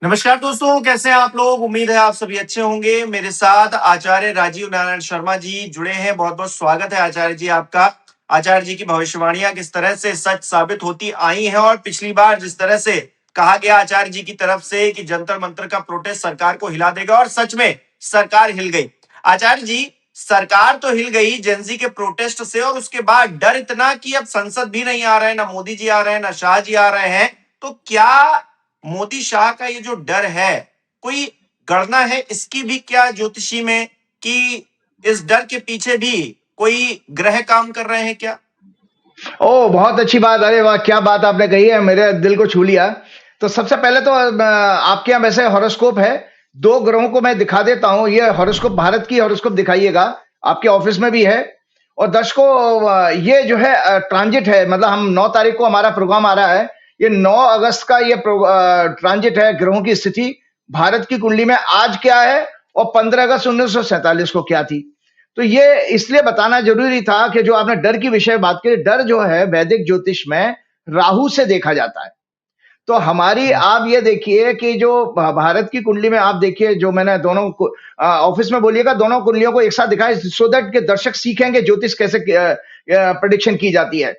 नमस्कार दोस्तों, कैसे हैं आप लोग। उम्मीद है आप सभी अच्छे होंगे। मेरे साथ आचार्य राजीव नारायण शर्मा जी जुड़े हैं। बहुत बहुत स्वागत है आचार्य जी आपका। आचार्य जी की भविष्यवाणियां किस तरह से सच साबित होती आई हैं और पिछली बार जिस तरह से कहा गया आचार्य जी की तरफ से कि जंतर मंतर का प्रोटेस्ट सरकार को हिला देगा, और सच में सरकार हिल गई। आचार्य जी, सरकार तो हिल गई जेनजी के प्रोटेस्ट से, और उसके बाद डर इतना कि अब संसद भी नहीं आ रहे हैं, ना मोदी जी आ रहे हैं, ना शाह जी आ रहे हैं। तो क्या मोदी शाह का ये जो डर है, कोई गणना है इसकी भी क्या ज्योतिषी में, कि इस डर के पीछे भी कोई ग्रह काम कर रहे हैं क्या? ओह! बहुत अच्छी बात। अरे वाह! क्या बात आपने कही है, मेरे दिल को छू लिया। तो सबसे पहले तो आपके यहाँ वैसे हॉरोस्कोप है, 2 ग्रहों को मैं दिखा देता हूँ। ये हॉरोस्कोप भारत की हॉरोस्कोप दिखाइएगा, आपके ऑफिस में भी है। और दर्शकों, ये जो है ट्रांजिट है, मतलब हम 9 तारीख को हमारा प्रोग्राम आ रहा है। ये 9 अगस्त का ये ट्रांजिट है, ग्रहों की स्थिति भारत की कुंडली में आज क्या है और 15 अगस्त 1947 को क्या थी। तो ये इसलिए बताना जरूरी था कि जो आपने डर की विषय बात की, डर जो है वैदिक ज्योतिष में राहु से देखा जाता है। तो हमारी आप ये देखिए कि जो भारत की कुंडली में आप देखिए, जो मैंने दोनों ऑफिस में बोलिएगा, दोनों कुंडलियों को एक साथ दिखाएं सो दैट के दर्शक सीखेंगे ज्योतिष कैसे प्रेडिक्शन की जाती है।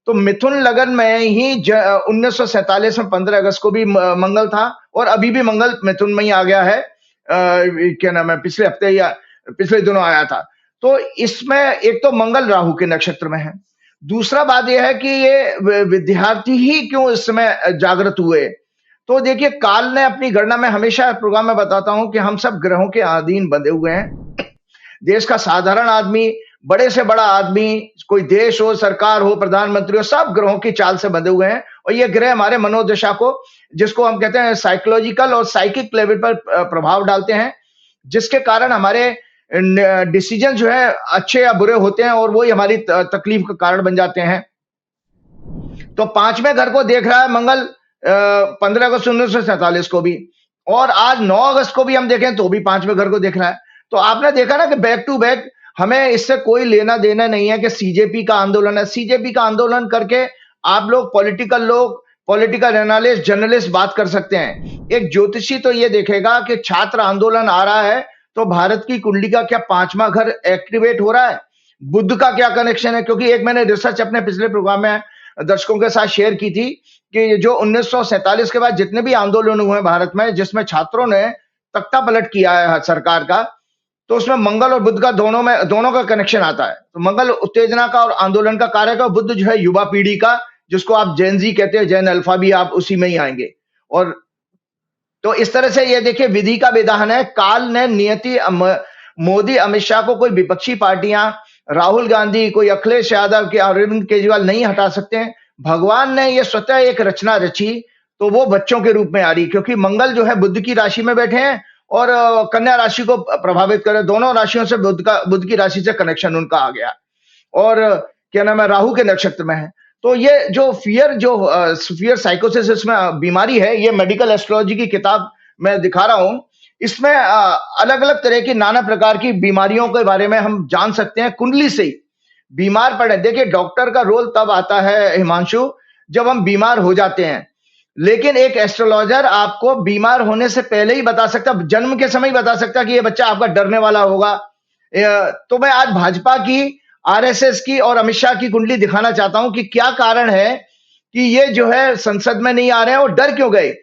तो मिथुन लगन में ही 1947 में 15 अगस्त को भी मंगल था, और अभी भी मंगल मिथुन में ही आ गया है। क्या नाम है, पिछले हफ्ते या पिछले दिनों आया था। तो इसमें एक तो मंगल राहु के नक्षत्र में है। दूसरा बात यह है कि ये विद्यार्थी ही क्यों इस समय जागृत हुए। तो देखिए, काल ने अपनी गणना में, हमेशा प्रोग्राम में बताता हूं कि हम सब ग्रहों के अधीन बंधे हुए हैं। देश का साधारण आदमी, बड़े से बड़ा आदमी, कोई देश हो, सरकार हो, प्रधानमंत्री हो, सब ग्रहों की चाल से बंधे हुए हैं। और ये ग्रह हमारे मनोदशा को, जिसको हम कहते हैं साइकोलॉजिकल और साइकिक लेवल पर प्रभाव डालते हैं, जिसके कारण हमारे डिसीजन जो है अच्छे या बुरे होते हैं, और वही हमारी तकलीफ का कारण बन जाते हैं। तो 5वें घर को देख रहा है मंगल 15 अगस्त 1947 को भी, और आज 9 अगस्त को भी हम देखें तो भी 5वें घर को देख रहा है। तो आपने देखा ना कि बैक टू बैक, हमें इससे कोई लेना देना नहीं है कि सीजेपी का आंदोलन है। सीजेपी का आंदोलन करके आप लोग पॉलिटिकल एनालिस्ट, जर्नलिस्ट बात कर सकते हैं। एक ज्योतिषी तो ये देखेगा कि छात्र आंदोलन आ रहा है, तो भारत की कुंडली का क्या 5वां घर एक्टिवेट हो रहा है, बुध का क्या कनेक्शन है। क्योंकि एक मैंने रिसर्च अपने पिछले प्रोग्राम में दर्शकों के साथ शेयर की थी कि जो 1947 के बाद जितने भी आंदोलन हुए भारत में, जिसमें छात्रों ने तख्ता पलट किया है सरकार का, तो उसमें मंगल और बुध का दोनों का कनेक्शन आता है। तो मंगल उत्तेजना का और आंदोलन का कारक है, बुध जो है युवा पीढ़ी का, जिसको आप जेन जी कहते हैं, जेन अल्फा भी आप उसी में ही आएंगे। और तो इस तरह से ये देखिए, विधि का विधान है। काल ने नियति, मोदी अमित शाह को कोई विपक्षी पार्टियां, राहुल गांधी, कोई अखिलेश यादव के, अरविंद केजरीवाल नहीं हटा सकते हैं। भगवान ने ये स्वतः एक रचना रची, तो वो बच्चों के रूप में आ रही, क्योंकि मंगल जो है बुध की राशि में बैठे हैं, और कन्या राशि को प्रभावित करे। दोनों राशियों से बुध की राशि से कनेक्शन उनका आ गया, और क्या नाम है, राहु के नक्षत्र में है। तो ये जो फियर साइकोसिस इसमें बीमारी है, ये मेडिकल एस्ट्रोलॉजी की किताब मैं दिखा रहा हूं। इसमें अलग अलग तरह की, नाना प्रकार की बीमारियों के बारे में हम जान सकते हैं कुंडली से ही। बीमार पड़े, देखिए डॉक्टर का रोल तब आता है हिमांशु, जब हम बीमार हो जाते हैं। लेकिन एक एस्ट्रोलॉजर आपको बीमार होने से पहले ही बता सकता, जन्म के समय ही बता सकता कि ये बच्चा आपका डरने वाला होगा। तो मैं आज भाजपा की, आरएसएस की और अमित शाह की कुंडली दिखाना चाहता हूं कि क्या कारण है कि ये जो है संसद में नहीं आ रहे हैं, और डर क्यों गए।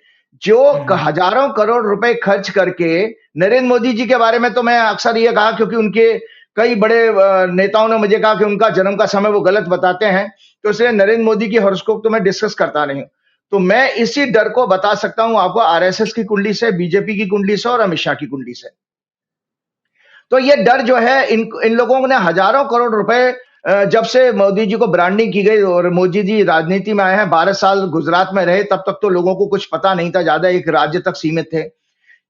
जो हजारों करोड़ रुपए खर्च करके, नरेंद्र मोदी जी के बारे में तो मैं अक्सर ये कहा, क्योंकि उनके कई बड़े नेताओं ने मुझे कहा कि उनका जन्म का समय वो गलत बताते हैं, तो इसलिए नरेंद्र मोदी की हॉरोस्कोप तो मैं डिस्कस करता नहीं हूं। तो मैं इसी डर को बता सकता हूं आपको आरएसएस की कुंडली से, बीजेपी की कुंडली से और अमित शाह की कुंडली से। तो ये डर जो है, इन लोगों ने हजारों करोड़ रुपए, जब से मोदी जी को ब्रांडिंग की गई और मोदी जी राजनीति में आए हैं, 12 साल गुजरात में रहे, तब तक तो लोगों को कुछ पता नहीं था, ज्यादा एक राज्य तक सीमित थे।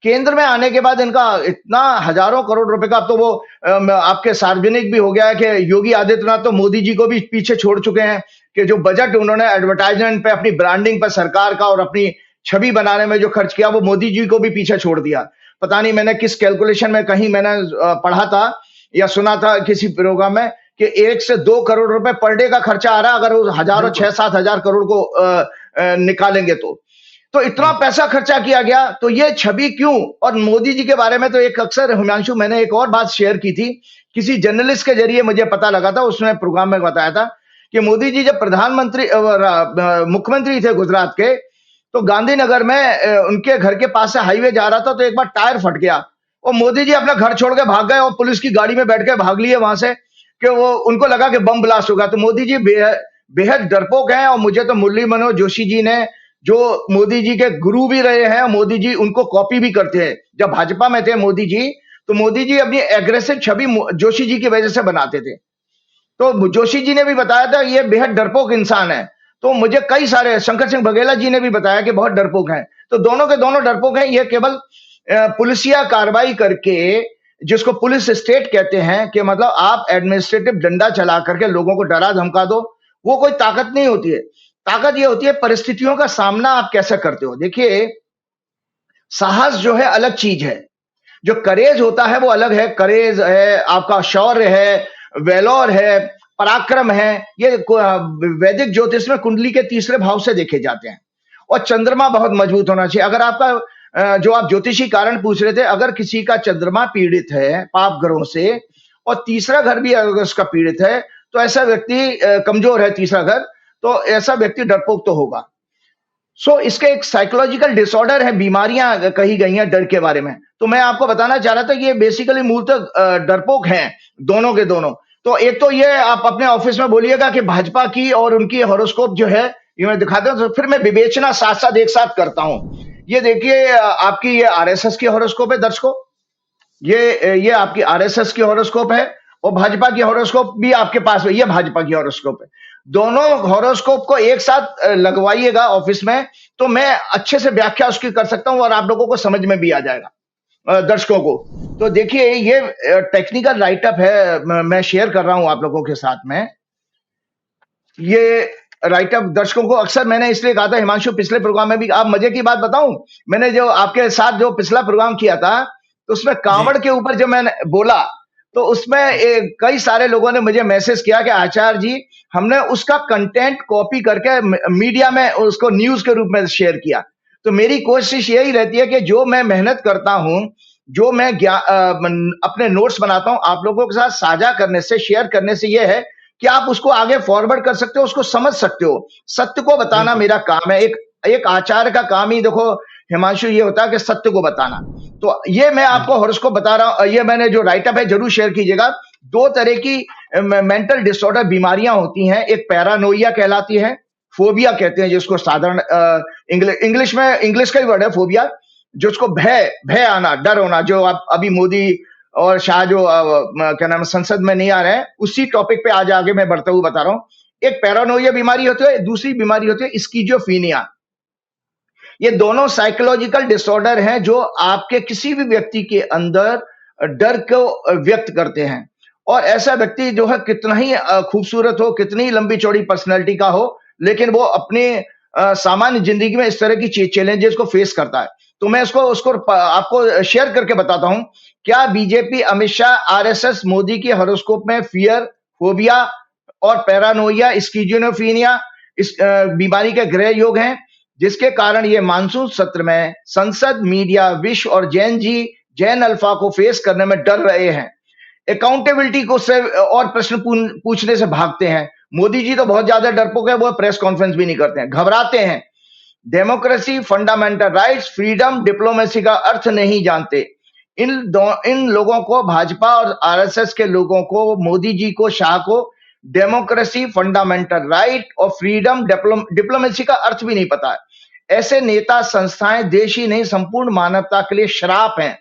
केंद्र में आने के बाद इनका इतना हजारों करोड़ रुपए का, अब तो वो आपके सार्वजनिक भी हो गया है कि योगी आदित्यनाथ तो मोदी जी को भी पीछे छोड़ चुके हैं, कि जो बजट उन्होंने एडवर्टाइजमेंट पे, अपनी ब्रांडिंग पर सरकार का और अपनी छवि बनाने में जो खर्च किया, वो मोदी जी को भी पीछे छोड़ दिया। पता नहीं मैंने किस कैलकुलेशन में, कहीं मैंने पढ़ा था या सुना था किसी प्रोग्राम में, कि 1 से 2 करोड़ रुपए पर डे का खर्चा आ रहा है, अगर वो हजारों 6-7 हजार करोड़ को निकालेंगे तो। तो इतना पैसा खर्चा किया गया, तो ये छवि क्यों? और मोदी जी के बारे में तो एक अक्सर हिमांशु मैंने एक और बात शेयर की थी, किसी जर्नलिस्ट के जरिए मुझे पता लगा था, उसने प्रोग्राम में बताया था कि मोदी जी जब मुख्यमंत्री थे गुजरात के, तो गांधीनगर में उनके घर के पास से हाईवे जा रहा था, तो एक बार टायर फट गया और मोदी जी अपना घर छोड़ के भाग गए और पुलिस की गाड़ी में बैठ के भाग लिए वहां से, कि वो उनको लगा कि बम ब्लास्ट होगा। तो मोदी जी बेहद डरपोक हैं, और मुझे तो मुरली मनोहर जोशी जी ने, जो मोदी जी के गुरु भी रहे हैं, मोदी जी उनको कॉपी भी करते हैं। जब भाजपा में थे मोदी जी, तो मोदी जी अपनी एग्रेसिव छवि जोशी जी की वजह से बनाते थे। तो जोशी जी ने भी बताया था ये बेहद डरपोक इंसान है। तो मुझे कई सारे, शंकर सिंह बघेला जी ने भी बताया कि बहुत डरपोक हैं। तो दोनों के दोनों डरपोक हैं। ये केवल पुलिसिया कार्रवाई करके, जिसको पुलिस स्टेट कहते हैं, कि मतलब आप एडमिनिस्ट्रेटिव डंडा चला करके लोगों को डरा धमका दो, वो कोई ताकत नहीं होती है। ताकत ये होती है परिस्थितियों का सामना आप कैसे करते हो। देखिए, साहस जो है अलग चीज है, जो करेज होता है वो अलग है। करेज है, आपका शौर्य है, वेलोर है, पराक्रम है। ये वैदिक ज्योतिष में कुंडली के तीसरे भाव से देखे जाते हैं। और चंद्रमा बहुत मजबूत होना चाहिए। अगर आपका जो आप ज्योतिषी कारण पूछ रहे थे, अगर किसी का चंद्रमा पीड़ित है पाप ग्रहों से, और तीसरा घर भी अगर उसका पीड़ित है, तो ऐसा व्यक्ति कमजोर है, तीसरा घर, तो ऐसा व्यक्ति डरपोक तो होगा। इसके एक साइकोलॉजिकल डिसऑर्डर है, बीमारियां कही गई हैं डर के बारे में। तो मैं आपको बताना चाह रहा था कि ये बेसिकली मूलतः डरपोक हैं, दोनों के दोनों। तो एक तो ये आप अपने ऑफिस में बोलिएगा कि भाजपा की और उनकी हॉरोस्कोप जो है ये मैं दिखाता हूं, तो फिर मैं विवेचना साथ साथ एक साथ करता हूं। ये देखिए, आपकी ये आरएसएस की हॉरोस्कोप है दर्शकों, ये आपकी आरएसएस की हॉरोस्कोप है, और भाजपा की हॉरोस्कोप भी आपके पास है, ये भाजपा की हॉरोस्कोप है। दोनों हॉरोस्कोप को एक साथ लगवाइएगा ऑफिस में, तो मैं अच्छे से व्याख्या उसकी कर सकता हूं और आप लोगों को समझ में भी आ जाएगा, दर्शकों को। तो देखिए, ये टेक्निकल राइटअप है, मैं शेयर कर रहा हूं आप लोगों के साथ में। ये राइटअप दर्शकों को अक्सर मैंने इसलिए कहा था, हिमांशु पिछले प्रोग्राम में भी, आप मजे की बात बताऊं, मैंने जो आपके साथ जो पिछला प्रोग्राम किया था, तो उसमें कांवड़ के ऊपर जब मैंने बोला, तो उसमें कई सारे लोगों ने मुझे मैसेज किया कि आचार्य जी, हमने उसका कंटेंट कॉपी करके मीडिया में उसको न्यूज के रूप में शेयर किया। तो मेरी कोशिश यही रहती है कि जो मैं मेहनत करता हूं, जो मैं अपने नोट्स बनाता हूं, आप लोगों के साथ साझा करने से, शेयर करने से यह है कि आप उसको आगे फॉरवर्ड कर सकते हो, उसको समझ सकते हो। सत्य को बताना मेरा काम है। एक आचार्य का काम ही देखो हिमांशु ये होता है कि सत्य को बताना। तो ये मैं आपको हॉरोस्कोप बता रहा हूं, ये मैंने जो राइटअप है जरूर शेयर कीजिएगा। दो तरह की मेंटल डिसऑर्डर बीमारियां होती हैं, एक पैरानोइया कहलाती है, फोबिया कहते हैं जिसको साधारण इंग्लिश में, इंग्लिश का ही वर्ड है फोबिया, जिसको भय आना, डर होना, जो आप अभी मोदी और शाह जो क्या नाम संसद में नहीं आ रहे हैं, उसी टॉपिक पे आज आगे मैं बढ़ते हुए बता रहा हूं। एक पैरानोइया बीमारी होती है, दूसरी बीमारी होती है स्किज़ोफ्रेनिया। ये दोनों साइकोलॉजिकल डिसऑर्डर हैं जो आपके किसी भी व्यक्ति के अंदर डर को व्यक्त करते हैं। और ऐसा व्यक्ति जो है कितना ही खूबसूरत हो, कितनी लंबी चौड़ी पर्सनैलिटी का हो, लेकिन वो अपने सामान्य जिंदगी में इस तरह की चैलेंजेस को फेस करता है। तो मैं उसको आपको शेयर करके बताता हूं। क्या बीजेपी, अमित शाह, आरएसएस, मोदी की हॉरोस्कोप में फियर, फोबिया और पैरानोइया, स्किज़ोफ्रेनिया इस बीमारी के ग्रह योग हैं, जिसके कारण ये मानसून सत्र में संसद, मीडिया, विश्व और जैन अल्फा को फेस करने में डर रहे हैं। अकाउंटेबिलिटी को से और प्रश्न पूछने से भागते हैं। मोदी जी तो बहुत ज्यादा डरपोक है, वो प्रेस कॉन्फ्रेंस भी नहीं करते हैं, घबराते हैं। Democracy, fundamental rights, freedom, diplomacy का अर्थ नहीं जानते। इन लोगों को, भाजपा और आरएसएस के लोगों को, मोदी जी को, शाह को डेमोक्रेसी, फंडामेंटल राइट और फ्रीडम, डिप्लोमेसी का अर्थ भी नहीं पता है। ऐसे नेता, संस्थाएं देश ही नहीं संपूर्ण मानवता के लिए श्राप हैं।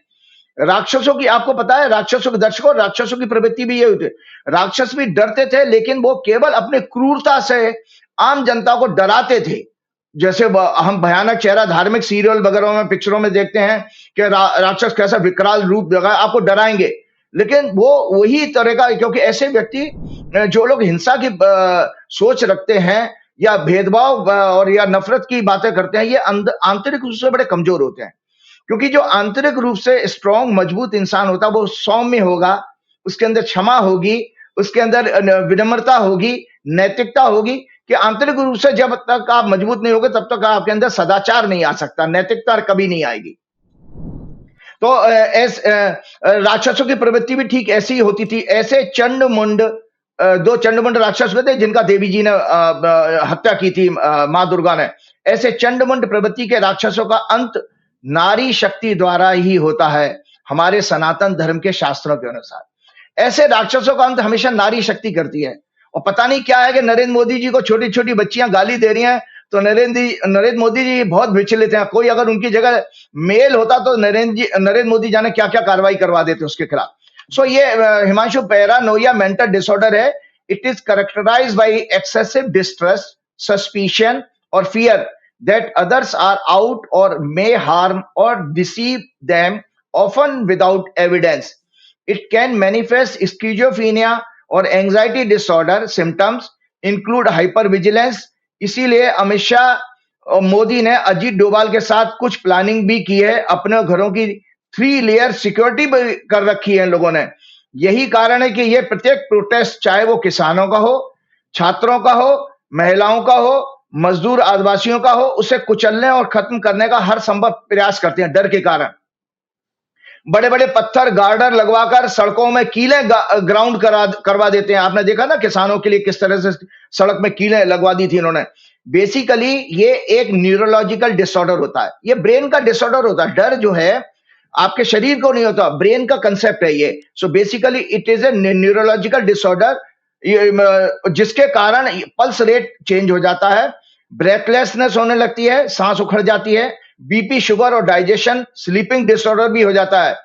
राक्षसों की, आपको पता है, राक्षसों के दर्शकों, राक्षसों की प्रवृत्ति भी ये होती है। राक्षस भी डरते थे, लेकिन वो केवल अपने क्रूरता से आम जनता को डराते थे। जैसे हम भयानक चेहरा धार्मिक सीरियल वगैरह में, पिक्चरों में देखते हैं कि राक्षस कैसा विकराल रूप लगा, आपको डराएंगे। लेकिन वो वही तरह का, क्योंकि ऐसे व्यक्ति जो लोग हिंसा की सोच रखते हैं या भेदभाव और या नफरत की बातें करते हैं, ये आंतरिक रूप से बड़े कमजोर होते हैं। क्योंकि जो आंतरिक रूप से स्ट्रांग, मजबूत इंसान होता है, वो सौम्य होगा, उसके अंदर क्षमा होगी, उसके अंदर विनम्रता होगी, नैतिकता होगी कि आंतरिक रूप से जब तक आप मजबूत नहीं होगे तब तक आपके अंदर सदाचार नहीं आ सकता, नैतिकता कभी नहीं आएगी। तो राक्षसों की प्रवृत्ति भी ठीक ऐसी ही होती थी। ऐसे चंड मुंड, दो चंड मुंड राक्षस हुए थे जिनका देवी जी ने हत्या की थी, मां दुर्गा ने। ऐसे चंड मुंड प्रवृत्ति के राक्षसों का अंत नारी शक्ति द्वारा ही होता है, हमारे सनातन धर्म के शास्त्रों के अनुसार। ऐसे राक्षसों का अंत हमेशा नारी शक्ति करती है। और पता नहीं क्या है कि नरेंद्र मोदी जी को छोटी छोटी बच्चियां गाली दे रही हैं, तो नरेंद्र मोदी जी बहुत विचलित हैं। कोई अगर उनकी जगह मेल होता तो नरेंद्र मोदी जाने क्या क्या कार्रवाई करवा देते उसके खिलाफ। सो ये हिमांशु पैरानोया मेंटल डिसऑर्डर है। It is characterized by excessive distrust, suspicion और fear that others are out or may harm or deceive them, often without evidence. It can manifest schizophrenia or anxiety disorder. Symptoms include hypervigilance. इसीलिए अमित शाह और मोदी ने अजीत डोभाल के साथ कुछ planning भी की है, अपने घरों की 3 लेयर सिक्योरिटी भी कर रखी है इन लोगों ने। यही कारण है कि ये प्रत्येक प्रोटेस्ट, चाहे वो किसानों का हो, छात्रों का हो, महिलाओं का हो, मजदूर आदिवासियों का हो, उसे कुचलने और खत्म करने का हर संभव प्रयास करते हैं डर के कारण। बड़े बड़े पत्थर गार्डर लगवाकर सड़कों में कीलें ग्राउंड करवा देते हैं। आपने देखा ना किसानों के लिए किस तरह से सड़क में कीलें लगवा दी थी इन्होंने। बेसिकली ये एक न्यूरोलॉजिकल डिसऑर्डर होता है, ये ब्रेन का डिसऑर्डर होता है। डर जो है आपके शरीर को नहीं होता, ब्रेन का कंसेप्ट है ये। So basically it is a neurological disorder, जिसके कारण पल्स रेट चेंज हो जाता है, ब्रेथलेसनेस होने लगती है, सांस उखड़ जाती है, बीपी, शुगर और डाइजेशन, स्लीपिंग डिसऑर्डर भी हो जाता है।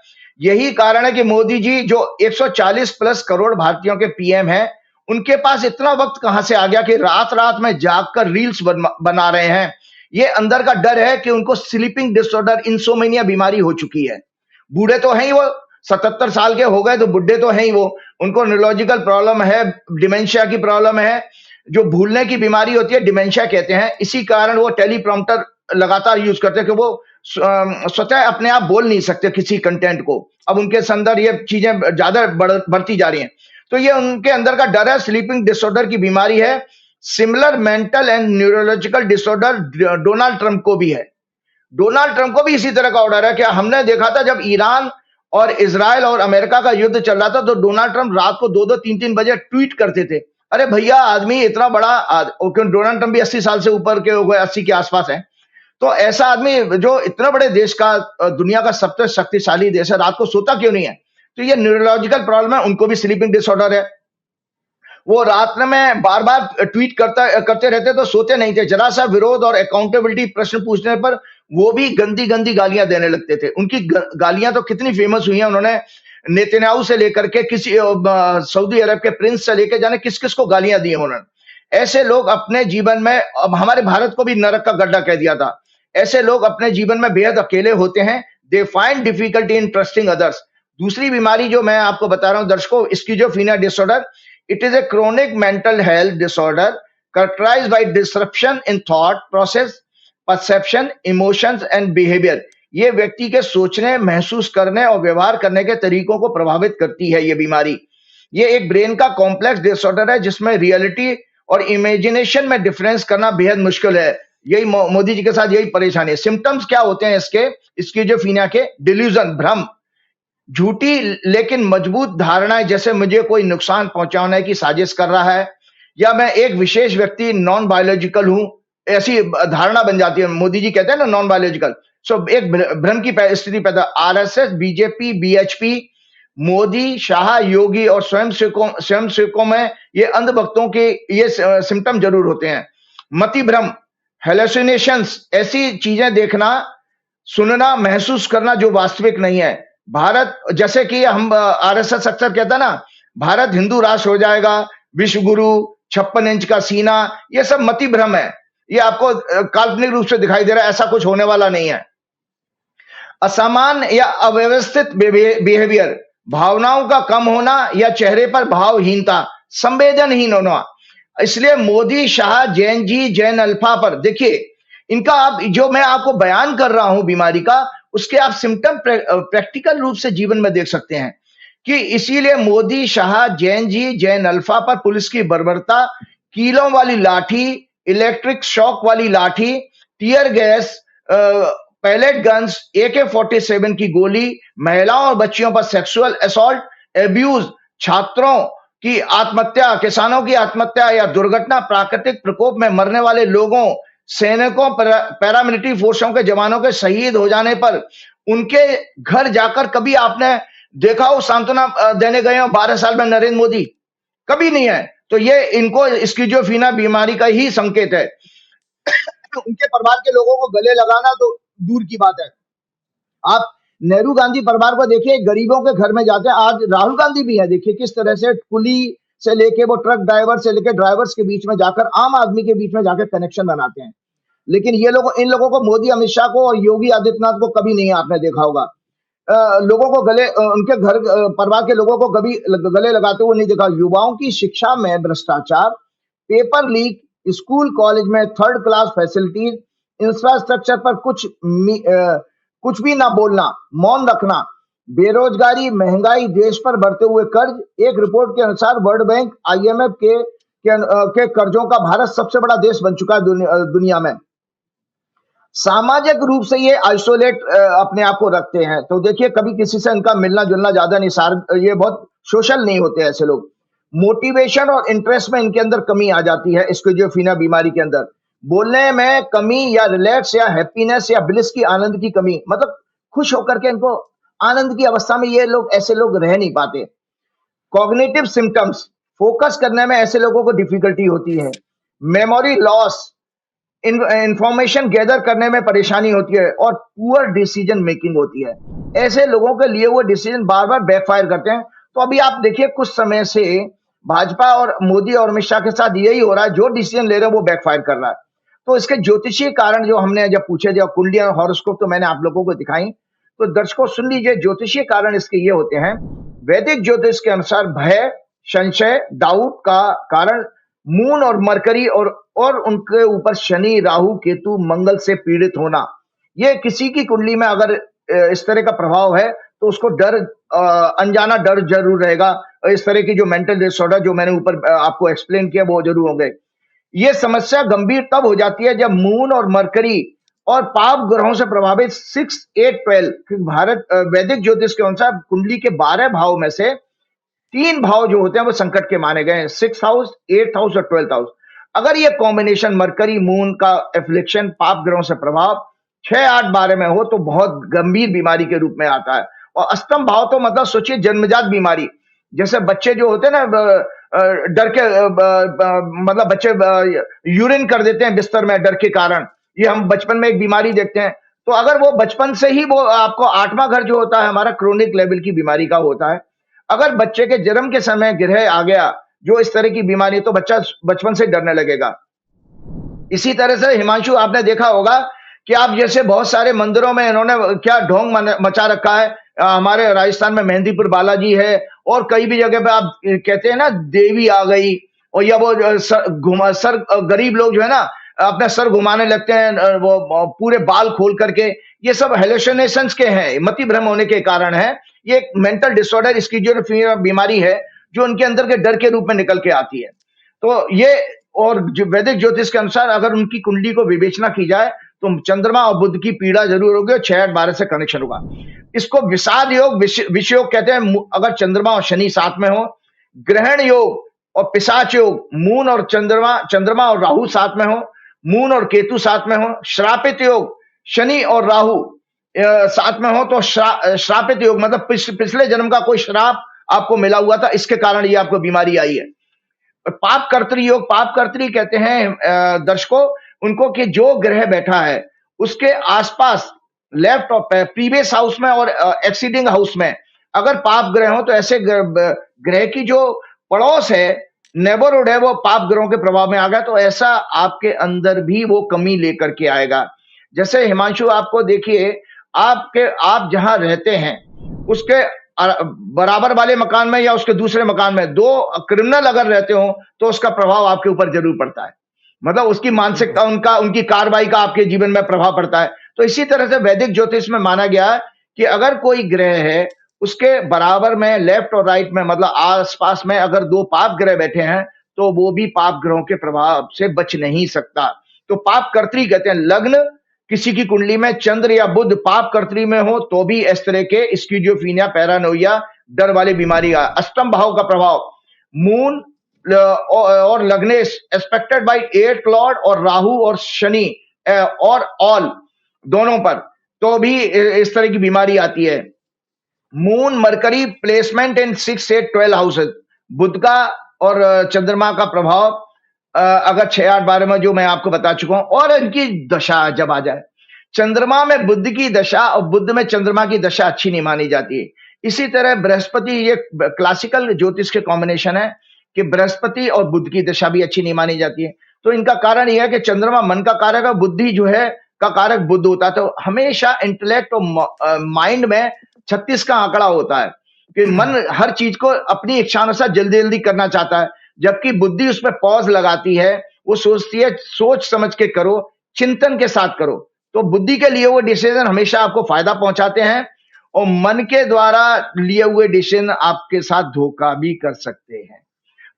यही कारण है कि मोदी जी जो 140 प्लस करोड़ भारतीयों के पीएम हैं, उनके पास इतना वक्त कहां से आ गया कि रात रात में जागकर रील्स बना रहे हैं। ये अंदर का डर है कि उनको स्लीपिंग डिसऑर्डर, इंसोमेनिया बीमारी हो चुकी है। बूढ़े तो हैं ही वो, 77 साल के हो गए तो बुढ़े तो हैं ही वो। उनको न्यूरोलॉजिकल प्रॉब्लम है, डिमेंशिया की प्रॉब्लम है, जो भूलने की बीमारी होती है डिमेंशिया कहते हैं। इसी कारण वो टेलीप्रॉम्प्टर लगातार यूज करते हैं कि वो स्वतः अपने आप बोल नहीं सकते किसी कंटेंट को। अब उनके अंदर ये चीजें ज्यादा बढ़ती जा रही हैं, तो ये उनके अंदर का डर है। स्लीपिंग डिसऑर्डर की बीमारी है। Similar mental and neurological disorder Donald Trump को भी है। डोनाल्ड ट्रंप को भी इसी तरह का ऑर्डर है। क्या हमने देखा था जब ईरान और इजराइल और अमेरिका का युद्ध चल रहा था तो डोनाल्ड ट्रंप रात को 2-2, 3-3 बजे ट्वीट करते थे। अरे भैया, आदमी इतना बड़ा, डोनाल्ड ट्रंप भी 80 साल से ऊपर के हो गए, 80 के आसपास है। तो ऐसा आदमी जो इतना बड़े देश का, दुनिया का सबसे शक्तिशाली देश है, रात को सोता क्यों नहीं है? तो ये न्यूरोलॉजिकल प्रॉब्लम है। उनको भी स्लीपिंग डिसऑर्डर है। वो रात में बार बार ट्वीट करते रहते तो सोते नहीं थे। जरा सा विरोध और अकाउंटेबिलिटी प्रश्न पूछने पर वो भी गंदी गंदी गालियां देने लगते थे। उनकी गालियां तो कितनी फेमस हुई हैं। उन्होंने नेतन्याहू से लेकर के किसी सऊदी अरब के प्रिंस से लेकर जाने किस किस को गालियां दी उन्होंने। ऐसे लोग अपने जीवन में, अब हमारे भारत को भी नरक का गड्ढा कह दिया था। ऐसे लोग अपने जीवन में बेहद अकेले होते हैं। They find difficulty in trusting others. दूसरी बीमारी जो मैं आपको बता रहा हूं दर्शकों, schizophrenia disorder. It is a chronic mental health disorder characterized by disruption in thought process, perception, emotions and behavior. ये व्यक्ति के सोचने, महसूस करने और व्यवहार करने के तरीकों को प्रभावित करती है ये बीमारी। ये एक ब्रेन का कॉम्प्लेक्स डिसऑर्डर है जिसमें रियलिटी और इमेजिनेशन में डिफरेंस करना बेहद मुश्किल है। यही मोदी जी के साथ यही परेशानी है। सिम्टम्स क्या होते हैं इसके, स्किज़ोफ्रेनिया के? डिल्यूजन, भ्रम, झूठी लेकिन मजबूत धारणाएं, जैसे मुझे कोई नुकसान पहुंचाने की साजिश कर रहा है या मैं एक विशेष व्यक्ति नॉन बायोलॉजिकल हूं, ऐसी धारणा बन जाती है। मोदी जी कहते हैं ना नॉन बायोलॉजिकल। सो एक भ्रम की स्थिति पैदा। RSS, BJP, BHP, Modi, Shah, Yogi और स्वयंसेवकों में ये अंधभक्तों के ये सिम्टम जरूर होते हैं। मति भ्रम, हेलुसिनेशंस, ऐसी चीजें देखना, सुनना, महसूस करना जो वास्तविक नहीं है। भारत, जैसे कि हम आरएसएस अक्सर कहता है ना, भारत हिंदू राष्ट्र हो जाएगा, विश्व गुरु, 56 इंच का सीना, ये सब मति भ्रम है। ये आपको काल्पनिक रूप से दिखाई दे रहा है, ऐसा कुछ होने वाला नहीं है। असामान्य या अव्यवस्थित बिहेवियर, भावनाओं का कम होना या चेहरे पर भावहीनता, संवेदनहीन होना। इसलिए Modi, Shah, Jain Z, Gen alpha पर देखिए, इनका आप जो मैं आपको बयान कर रहा हूं बीमारी का, उसके आप सिम्टम प्रैक्टिकल रूप से जीवन में देख सकते हैं कि इसीलिए Modi, Shah, Jain Z, Gen alpha पर पुलिस की बर्बरता कीलों वाली लाठी, इलेक्ट्रिक शॉक वाली लाठी, tear gas, palette guns, AK-47 की गोली, महिलाओं और बच्चियों पर सेक्सुअल असॉल्ट, एब्यूज, छात्रों की आत्महत्या, किसानों की आत्महत्या या दुर्घटना, प्राकृतिक प्रकोप में मरने वाले लोगों, सैनिकों, पैरामिलिट्री फोर्सों के जवानों के शहीद हो जाने पर उनके घर जाकर कभी आपने देखा हो सांत्वना देने गए हो 12 साल में नरेंद्र मोदी? कभी नहीं है। तो ये इनको स्किज़ोफ्रेनिया बीमारी का ही संकेत है। उनके परिवार के लोगों को गले लगाना तो दूर की बात है। आप नेहरू गांधी परिवार को देखिए, गरीबों के घर में जाते हैं। आज राहुल गांधी भी है, देखिए किस तरह से कुली से लेके वो ट्रक ड्राइवर से लेके ड्राइवर्स के बीच में जाकर आम आदमी के बीच में जाकर कनेक्शन बनाते हैं। लेकिन ये लोग, इन लोगों को, मोदी, अमित शाह को और योगी आदित्यनाथ को कभी नहीं आपने देखा होगा लोगों को गले, उनके घर परिवार के लोगों को कभी गले लगाते हुए नहीं देखा। युवाओं की शिक्षा में भ्रष्टाचार, पेपर लीक, स्कूल कॉलेज में थर्ड क्लास फैसिलिटीज, इंफ्रास्ट्रक्चर पर कुछ भी ना बोलना, मौन रखना, बेरोजगारी, महंगाई, देश पर बढ़ते हुए कर्ज। एक रिपोर्ट के अनुसार वर्ल्ड बैंक, IMF के कर्जों का भारत सबसे बड़ा देश बन चुका है दुनिया में। सामाजिक रूप से ये आइसोलेट अपने आप को रखते हैं। तो देखिए कभी किसी से इनका मिलना जुलना ज्यादा नहीं, ये बहुत सोशल नहीं होते ऐसे लोग। मोटिवेशन और इंटरेस्ट में इनके अंदर कमी आ जाती है स्किज़ोफ्रेनिया बीमारी के अंदर। बोलने में कमी या रिलैक्स या हैप्पीनेस या ब्लिस की, आनंद की कमी, मतलब खुश होकर के इनको आनंद की अवस्था में ये लोग, ऐसे लोग रह नहीं पाते। कॉग्निटिव सिम्टम्स, फोकस करने में ऐसे लोगों को डिफिकल्टी होती है। मेमोरी लॉस, इंफॉर्मेशन गैदर करने में परेशानी होती है और पुअर डिसीजन मेकिंग होती है। ऐसे लोगों के लिए वो डिसीजन बार बार बैकफायर करते हैं। तो अभी आप देखिए कुछ समय से भाजपा और मोदी और अमित शाह के साथ यही हो रहा है, जो डिसीजन ले रहे हैं वो बैकफायर कर रहा है। तो इसके ज्योतिषीय कारण जो हमने जब पूछे, जब कुंडलियां हॉरोस्कोप तो मैंने आप लोगों को दिखाई, तो दर्शकों सुन लीजिए, ज्योतिषीय कारण इसके ये होते हैं। वैदिक ज्योतिष के अनुसार भय, संशय, डाउट का कारण मून और मरकरी और उनके ऊपर शनि, राहु, केतु, मंगल से पीड़ित होना। ये किसी की कुंडली में अगर इस तरह का प्रभाव है तो उसको डर, अनजाना डर जरूर रहेगा। इस तरह की जो मेंटल डिसऑर्डर जो मैंने ऊपर आपको एक्सप्लेन किया वो जरूर होंगे। ये समस्या गंभीर तब हो जाती है जब मून और मरकरी और पाप ग्रहों से प्रभावित 6, 8, 12, भारत वैदिक ज्योतिष के अनुसार कुंडली के 12 भाव में से 3 भाव जो होते हैं वो संकट के माने गए हैं, 6th हाउस, 8th हाउस और 12th हाउस। अगर ये कॉम्बिनेशन मरकरी मून का एफ्लिक्शन, पाप ग्रहों से प्रभाव 6, 8, 12 में हो तो बहुत गंभीर बीमारी के रूप में आता है। और अष्टम भाव तो मतलब सोचिए जन्मजात बीमारी, जैसे बच्चे जो होते हैं ना डर के, मतलब बच्चे यूरिन कर देते हैं बिस्तर में डर के कारण, ये हम बचपन में एक बीमारी देखते हैं। तो अगर वो बचपन से ही, वो आपको 8वां घर जो होता है हमारा क्रोनिक लेवल की बीमारी का होता है। अगर बच्चे के जन्म के समय ग्रह आ गया जो इस तरह की बीमारी, तो बच्चा बचपन से डरने लगेगा। इसी तरह से हिमांशु आपने देखा होगा कि आप जैसे बहुत सारे मंदिरों में इन्होंने क्या ढोंग मचा रखा है। हमारे राजस्थान में मेहंदीपुर बालाजी है और कई भी जगह पे आप कहते हैं ना देवी आ गई, और या वो सर गरीब लोग जो है ना अपना सर घुमाने लगते हैं, वो पूरे बाल खोल करके, ये सब हेलुसिनेशंस के हैं, मति भ्रम होने के कारण है। ये एक मेंटल डिसऑर्डर, स्किज़ोफ्रेनिया बीमारी है जो उनके अंदर के डर के रूप में निकल के आती है। तो ये, और वैदिक ज्योतिष के अनुसार अगर उनकी कुंडली को विवेचना की जाए तो चंद्रमा और बुध की पीड़ा जरूर होगी और 6, 8, 12 से कनेक्शन होगा। इसको विषाद योग, विष योग कहते हैं अगर चंद्रमा और शनि साथ में हो। ग्रहण योग और पिशाच योग, मून और चंद्रमा और राहु साथ में हो, मून और केतु साथ में हो। श्रापित योग, शनि और राहु साथ में हो तो श्रापित योग मतलब पिछले जन्म का कोई श्राप आपको मिला हुआ था, इसके कारण ये आपको बीमारी आई है। पाप कर्तरी योग, पाप कर्तरी कहते हैं दर्शकों उनको कि जो ग्रह बैठा है उसके आसपास लेफ्ट और प्रीवियस हाउस में और एक्सीडिंग हाउस में अगर पाप ग्रह हो तो ऐसे ग्रह की जो पड़ोस है, नेबरहुड है, वो पाप ग्रहों के प्रभाव में आ गया तो ऐसा आपके अंदर भी वो कमी लेकर के आएगा। जैसे हिमांशु आपको देखिए, आप जहां रहते हैं उसके बराबर वाले मकान में या उसके दूसरे मकान में 2 क्रिमिनल अगर रहते हो तो उसका प्रभाव आपके ऊपर जरूर पड़ता है, मतलब उसकी मानसिकता, उनकी कार्रवाई का आपके जीवन में प्रभाव पड़ता है। तो इसी तरह से वैदिक ज्योतिष में माना गया है कि अगर कोई ग्रह है उसके बराबर में लेफ्ट और राइट में, मतलब आसपास में अगर 2 पाप ग्रह बैठे हैं तो वो भी पाप ग्रहों के प्रभाव से बच नहीं सकता। तो पाप कर्त्री कहते हैं, लग्न किसी की कुंडली में चंद्र या बुध पाप कर्त्री में हो तो भी इस तरह के स्किज़ोफ्रेनिया, पैरानोइया, डर वाली बीमारी का। अष्टम भाव का प्रभाव मून और लग्न एक्सपेक्टेड बाय 8th लॉर्ड और राहु और शनि और ऑल दोनों पर, तो भी इस तरह की बीमारी आती है। Moon mercury placement in 6, 8, 12 houses, बुध का और चंद्रमा का प्रभाव अगर 6, 8, 12 में जो मैं आपको बता चुका हूं, और इनकी दशा जब आ जाए, चंद्रमा में बुध की दशा और बुध में चंद्रमा की दशा अच्छी नहीं मानी जाती है। इसी तरह बृहस्पति, ये क्लासिकल ज्योतिष के कॉम्बिनेशन है कि बृहस्पति और बुध की दशा भी अच्छी नहीं मानी जाती है। तो इनका कारण यह है कि चंद्रमा मन का कारक है, बुद्धि जो है का कारक बुध होता है। तो हमेशा इंटेलेक्ट और माइंड में 36 का आंकड़ा होता है कि मन हर चीज को अपनी इच्छानुसार जल्दी जल्दी करना चाहता है, जबकि बुद्धि उसमें पॉज लगाती है, वो सोचती है सोच समझ के करो, चिंतन के साथ करो। तो बुद्धि के लिए वो डिसीजन हमेशा आपको फायदा पहुंचाते हैं, और मन के द्वारा लिए हुए डिसीजन आपके साथ धोखा भी कर सकते हैं।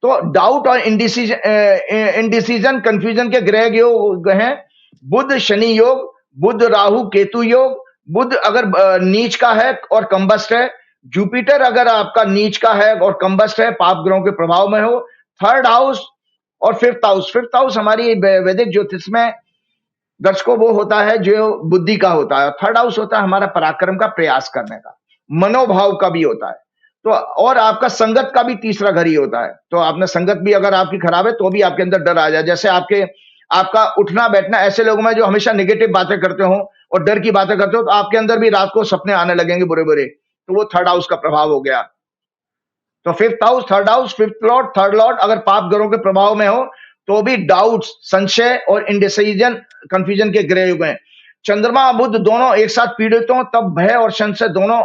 तो डाउट और इंडिसीजन कंफ्यूजन के ग्रह योग हैं बुध शनि योग, बुध राहु केतु योग। बुध अगर नीच का है और कंबस्ट है, जुपिटर अगर आपका नीच का है और कंबस्ट है, पाप ग्रहों के प्रभाव में हो। 3rd हाउस और 5th हाउस, 5th हाउस हमारी वैदिक ज्योतिष में दर्शकों वो होता है जो बुद्धि का होता है। 3rd हाउस होता है हमारा पराक्रम का, प्रयास करने का, मनोभाव का भी होता है। तो और आपका संगत का भी तीसरा घर ही होता है। तो आपने संगत भी अगर आपकी खराब है तो भी आपके अंदर डर आ जाए। जैसे आपका उठना बैठना ऐसे लोगों में जो हमेशा नेगेटिव बातें करते हो और डर की बातें करते हो, तो आपके अंदर भी रात को सपने आने लगेंगे बुरे बुरे। तो वो 3rd हाउस का प्रभाव हो गया। तो 5th house, 3rd house, 5th Lord, 3rd Lord अगर पाप ग्रहों के प्रभाव में हो तो भी डाउट्स, संशय और इंडिसीजन कंफ्यूजन के ग्रह युग हैं। चंद्रमा बुध दोनों एक साथ पीड़ित हो तब भय और संशय दोनों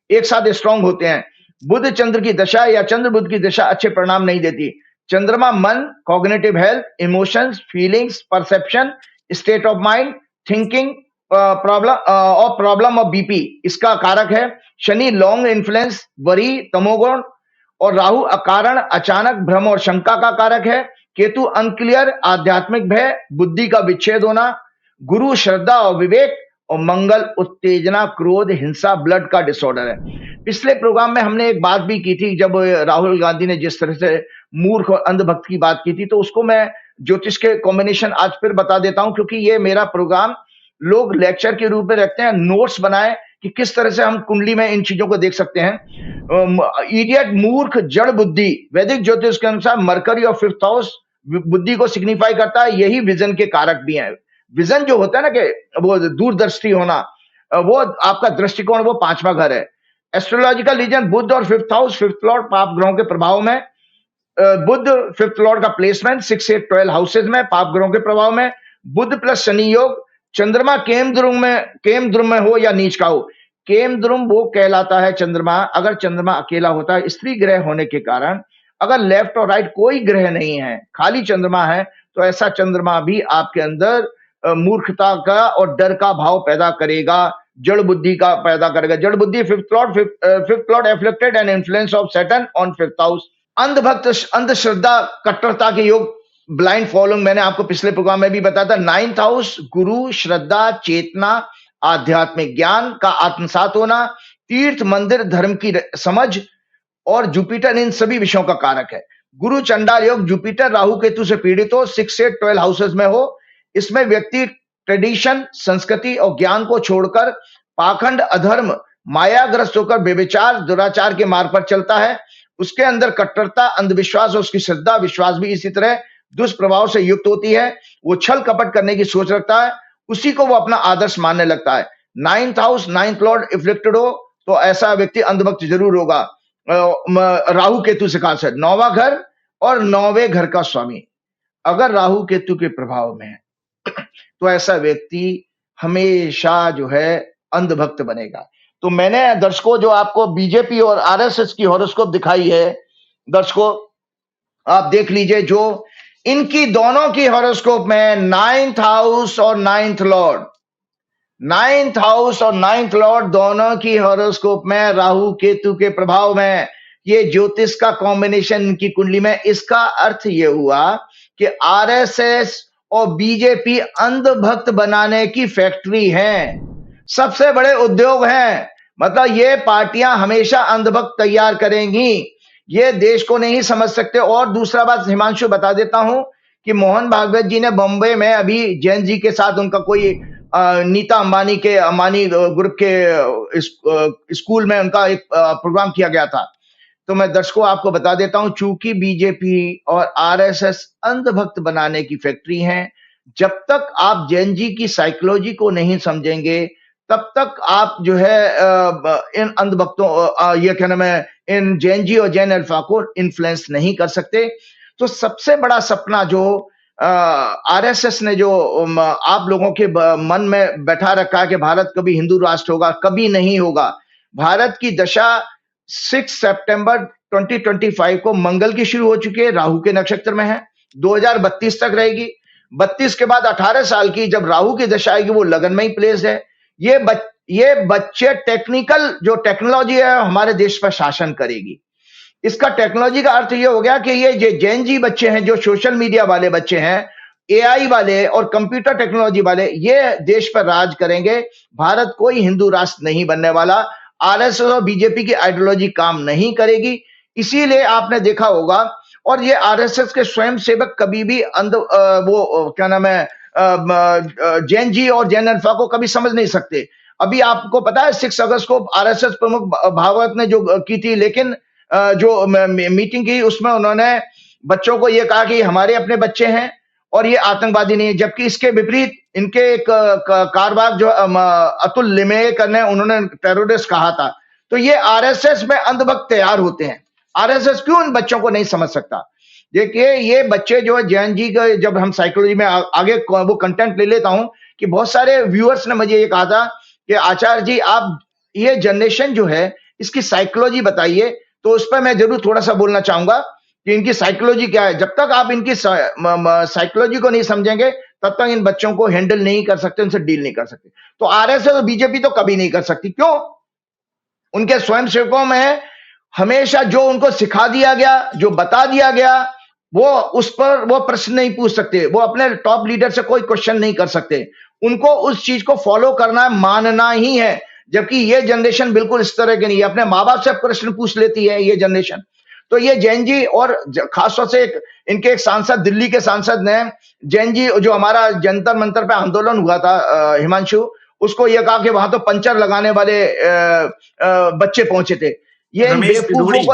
एक साथ स्ट्रांग होते हैं। बुध चंद्र की दशा या चंद्र बुध की दशा अच्छे परिणाम नहीं देती। चंद्रमा मन, cognitive health, emotions, feelings, perception, state of mind, thinking, problem of BP इसका कारक है। शनि लॉन्ग इन्फ्लुएंस, वरी, तमोगुण, और राहु अकारण अचानक भ्रम और शंका का कारक है। केतु अनक्लियर, आध्यात्मिक भय, बुद्धि का विच्छेद होना। गुरु श्रद्धा और विवेक, और मंगल उत्तेजना, क्रोध, हिंसा, ब्लड का डिसऑर्डर है। पिछले प्रोग्राम में हमने एक बात भी की थी, जब राहुल गांधी ने जिस तरह से मूर्ख और अंधभक्त की बात की थी, तो उसको मैं ज्योतिष के कॉम्बिनेशन आज फिर बता देता हूं, क्योंकि ये मेरा प्रोग्राम लोग लेक्चर के रूप में रखते हैं, नोट्स बनाए कि किस तरह से हम कुंडली में इन चीजों को देख सकते हैं। इडियट, मूर्ख, जड़ बुद्धि, वैदिक ज्योतिष के अनुसार मरकरी और 5th हाउस बुद्धि को सिग्निफाई करता है, यही विजन के कारक भी हैं। विजन जो होता है ना कि वो दूरदृष्टि होना, वो आपका दृष्टिकोण, वो 5वां घर है। एस्ट्रोलॉजिकल रीजन बुध और 5th हाउस, 5th लॉर्ड पाप ग्रहों के प्रभाव में। बुध 5th लॉर्ड का प्लेसमेंट 6, 8, 12 हाउसेज में, पाप ग्रहों के प्रभाव में। बुध प्लस शनि योग। चंद्रमा केम द्रुम में हो या नीच का हो। केम द्रुम वो कहलाता है चंद्रमा, अगर चंद्रमा अकेला होता है, स्त्री ग्रह होने के कारण, अगर लेफ्ट और राइट कोई ग्रह नहीं है, खाली चंद्रमा है, तो ऐसा चंद्रमा भी आपके अंदर मूर्खता का और डर का भाव पैदा करेगा, जड़ बुद्धि का पैदा करेगा। जड़ बुद्धि 5th lord afflicted and influence of Saturn on 5th house. अंधभक्त, अंधश्रद्धा, कट्टरता के योग, ब्लाइंड फॉलोइंग, मैंने आपको पिछले प्रोग्राम में भी बताया था। 9th हाउस गुरु श्रद्धा, चेतना, आध्यात्मिक ज्ञान का आत्मसात होना, तीर्थ मंदिर, धर्म की समझ, और जुपिटर इन सभी विषयों का कारक है। गुरु चंडाल योग, जुपिटर राहु केतु से पीड़ित हो, 6 से 12 हाउसेज में हो। इसमें व्यक्ति ट्रेडिशन, संस्कृति और ज्ञान को छोड़कर पाखंड, अधर्म, मायाग्रस्त होकर व्यभिचार, दुराचार के मार्ग पर चलता है। उसके अंदर कट्टरता, अंधविश्वास और उसकी श्रद्धा विश्वास भी इसी तरह दुष्प्रभाव से युक्त होती है। वो छल कपट करने की सोच रखता है, उसी को वो अपना आदर्श मानने लगता है। 9th हाउस, 9th लॉर्ड इफ्लिक्टेड हो तो ऐसा व्यक्ति अंधभक्त जरूर होगा। राहु केतु से खास है। 9वां घर और 9वें घर का स्वामी अगर राहु केतु के प्रभाव में है, तो ऐसा व्यक्ति हमेशा जो है अंधभक्त बनेगा। तो मैंने दर्शकों जो आपको बीजेपी और आरएसएस की हॉरोस्कोप दिखाई है, दर्शकों आप देख लीजिए, जो इनकी दोनों की हॉरोस्कोप में 9th हाउस और 9th लॉर्ड, 9th हाउस और 9th लॉर्ड दोनों की हॉरोस्कोप में राहु केतु के प्रभाव में। ये ज्योतिष का कॉम्बिनेशन इनकी कुंडली में, इसका अर्थ ये हुआ कि आरएसएस और बीजेपी अंधभक्त बनाने की फैक्ट्री है, सबसे बड़े उद्योग हैं। मतलब ये पार्टियां हमेशा अंधभक्त तैयार करेंगी, ये देश को नहीं समझ सकते। और दूसरा बात हिमांशु बता देता हूं कि मोहन भागवत जी ने बॉम्बे में अभी जैन जी के साथ उनका कोई नीता अंबानी के अंबानी ग्रुप के स्कूल में उनका एक प्रोग्राम किया गया था। तो मैं दर्शकों आपको बता देता हूं, चूंकि बीजेपी और आरएसएस अंधभक्त बनाने की फैक्ट्री हैं, जब तक आप जैन जी की साइकोलॉजी को नहीं समझेंगे तब तक आप जो है इन अंधभक्तों ये क्या नाम है, इन जैन जी और जैन अल्फा को इन्फ्लुएंस नहीं कर सकते। तो सबसे बड़ा सपना जो आरएसएस ने जो आप लोगों के मन में बैठा रखा है कि भारत कभी हिंदू राष्ट्र होगा, कभी नहीं होगा। भारत की दशा 6 सितंबर 2025 को मंगल की शुरू हो चुकी है, राहु के नक्षत्र में है, 2032 तक रहेगी। 32 के बाद 18 साल की जब राहु की दशा आएगी, वो लगन में ही प्लेस है। ये बच्चे टेक्निकल जो टेक्नोलॉजी है हमारे देश पर शासन करेगी। इसका टेक्नोलॉजी का अर्थ ये हो गया कि ये जैन जी बच्चे हैं, जो सोशल मीडिया वाले बच्चे हैं, एआई वाले और कंप्यूटर टेक्नोलॉजी वाले, ये देश पर राज करेंगे। भारत कोई हिंदू राष्ट्र नहीं बनने वाला। आरएसएस और बीजेपी की आइडियोलॉजी काम नहीं करेगी। इसीलिए आपने देखा होगा, और ये आरएसएस के स्वयंसेवक कभी भी क्या नाम है, जैन जी और जैन अल्फा को कभी समझ नहीं सकते। अभी आपको पता है 6 अगस्त को आरएसएस प्रमुख भागवत ने जो की थी, लेकिन जो मीटिंग की उसमें उन्होंने बच्चों को यह कहा कि हमारे अपने बच्चे हैं और ये आतंकवादी नहीं है, जबकि इसके विपरीत इनके एक कारवार जो अतुल लिमेकर ने उन्होंने टेररिस्ट कहा था। तो ये आरएसएस में अंधभक्त तैयार होते हैं। आरएसएस क्यों इन बच्चों को नहीं समझ सकता? देखिए ये बच्चे जो है जैन जी का, जब हम साइकोलॉजी में आगे वो कंटेंट ले लेता हूं कि बहुत सारे व्यूअर्स ने मुझे ये कहा था कि आचार्य जी आप ये जनरेशन जो है इसकी साइकोलॉजी बताइए, तो उस पर मैं जरूर थोड़ा सा बोलना चाहूंगा कि इनकी साइकोलॉजी क्या है। जब तक आप इनकी साइकोलॉजी को नहीं समझेंगे तब तक इन बच्चों को हैंडल नहीं कर सकते, उनसे डील नहीं कर सकते। तो आरएसएस और बीजेपी तो कभी नहीं कर सकती। क्यों? उनके स्वयंसेवकों में हमेशा जो उनको सिखा दिया गया, जो बता दिया गया, वो उस पर वो प्रश्न नहीं पूछ सकते। वो अपने टॉप लीडर से कोई क्वेश्चन नहीं कर सकते। उनको उस चीज को फॉलो करना, मानना ही है। जबकि ये जनरेशन बिल्कुल इस तरह की नहीं है, अपने माँ बाप से प्रश्न पूछ लेती है ये जनरेशन। तो ये जैन जी और खासतौर से इनके एक सांसद, दिल्ली के सांसद ने जैन जी, जो हमारा जंतर मंतर पे आंदोलन हुआ था हिमांशु, उसको ये कहा कि वहां तो पंचर लगाने वाले बच्चे पहुंचे थे। ये इन बेवकूफों को,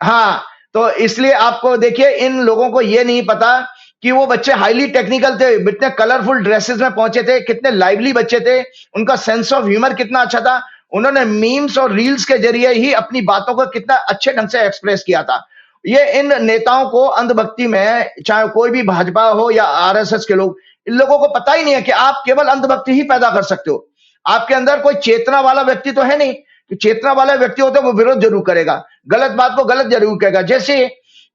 हाँ, तो इसलिए आपको देखिए इन लोगों को ये नहीं पता कि वो बच्चे हाईली टेक्निकल थे, कितने कलरफुल ड्रेसेस में पहुंचे थे, कितने लाइवली बच्चे थे, उनका सेंस ऑफ ह्यूमर कितना अच्छा था। उन्होंने मीम्स और रील्स के जरिए ही अपनी बातों को कितना अच्छे ढंग से एक्सप्रेस किया था। ये इन नेताओं को अंधभक्ति में, चाहे कोई भी भाजपा हो या आरएसएस के लोग, इन लोगों को पता ही नहीं है कि आप केवल अंधभक्ति ही पैदा कर सकते हो। आपके अंदर कोई चेतना वाला व्यक्ति तो है नहीं कि चेतना वाला व्यक्ति होता है वो विरोध जरूर करेगा, गलत बात को गलत जरूर कहेगा। जैसे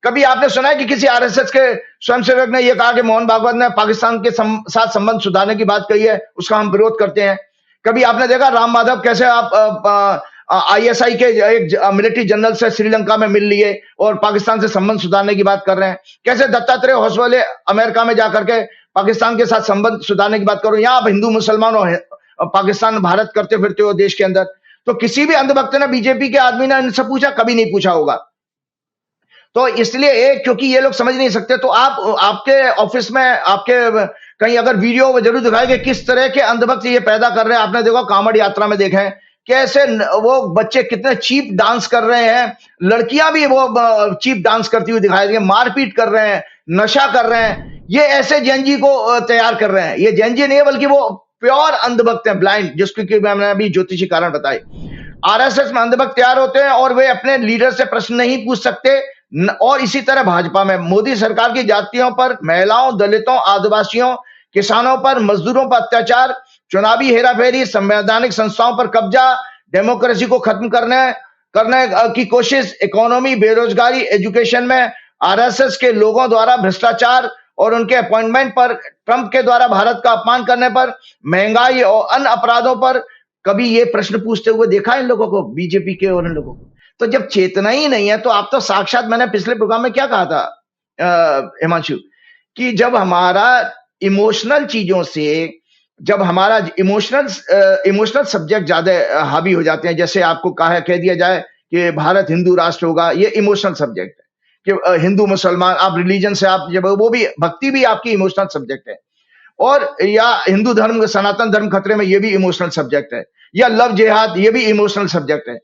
कभी आपने सुना है कि किसी आरएसएस के स्वयंसेवक ने यह कहा कि मोहन भागवत ने पाकिस्तान के साथ संबंध सुधारने की बात कही है, उसका हम विरोध करते हैं? कभी आपने देखा राम माधव कैसे आप आईएसआई के एक मिलिट्री जनरल से श्रीलंका में मिल लिए और पाकिस्तान से संबंध सुधारने की बात कर रहे हैं? कैसे दत्तात्रेय होसवाले अमेरिका में जाकर के पाकिस्तान के साथ संबंध सुधारने की बात करो? यहाँ आप हिंदू मुसलमान और पाकिस्तान भारत करते फिरते हो देश के अंदर। तो किसी भी अंधभक्त ने, बीजेपी के आदमी ने इनसे पूछा? कभी नहीं पूछा होगा। तो इसलिए क्योंकि ये लोग समझ नहीं सकते, तो आप आपके ऑफिस में, आपके कहीं अगर वीडियो जरूर दिखाए कि किस तरह के अंधभक्त ये पैदा कर रहे हैं। आपने देखा कांवड़ यात्रा में देखें कैसे वो बच्चे कितने चीप डांस कर रहे हैं, लड़कियां भी वो चीप डांस करती हुई दिखाई दी, मारपीट कर रहे हैं, नशा कर रहे हैं। ये ऐसे जैन जी को तैयार कर रहे हैं। ये जैन जी नहीं है बल्कि वो प्योर अंधभक्त हैं, ब्लाइंड, जिसकी मैंने अभी ज्योतिषी कारण बताए। आरएसएस में अंधभक्त तैयार होते हैं और वे अपने लीडर से प्रश्न नहीं पूछ सकते। और इसी तरह भाजपा में मोदी सरकार की जातियों पर, महिलाओं, दलितों, आदिवासियों, किसानों पर, मजदूरों पर अत्याचार, चुनावी हेराफेरी, संवैधानिक संस्थाओं पर कब्जा, डेमोक्रेसी को खत्म करने की कोशिश, इकोनॉमी, बेरोजगारी, एजुकेशन में आरएसएस के लोगों द्वारा भ्रष्टाचार और उनके अपॉइंटमेंट पर, ट्रंप के द्वारा भारत का अपमान करने पर, महंगाई और अन्य अपराधों पर कभी ये प्रश्न पूछते हुए देखा इन लोगों को, बीजेपी के और इन लोगों को? तो जब चेतना ही नहीं है, तो आप तो साक्षात, मैंने पिछले प्रोग्राम में क्या कहा था हिमांशु, कि जब हमारा इमोशनल चीजों से, जब हमारा इमोशनल सब्जेक्ट ज्यादा हावी हो जाते हैं, जैसे आपको कह दिया जाए कि भारत हिंदू राष्ट्र होगा, ये इमोशनल सब्जेक्ट है कि हिंदू मुसलमान, आप रिलीजन से, आप जब वो भी, भक्ति भी आपकी इमोशनल सब्जेक्ट है, और या हिंदू धर्म, सनातन धर्म खतरे में, ये भी इमोशनल सब्जेक्ट है, या लव जिहाद, ये भी इमोशनल सब्जेक्ट है।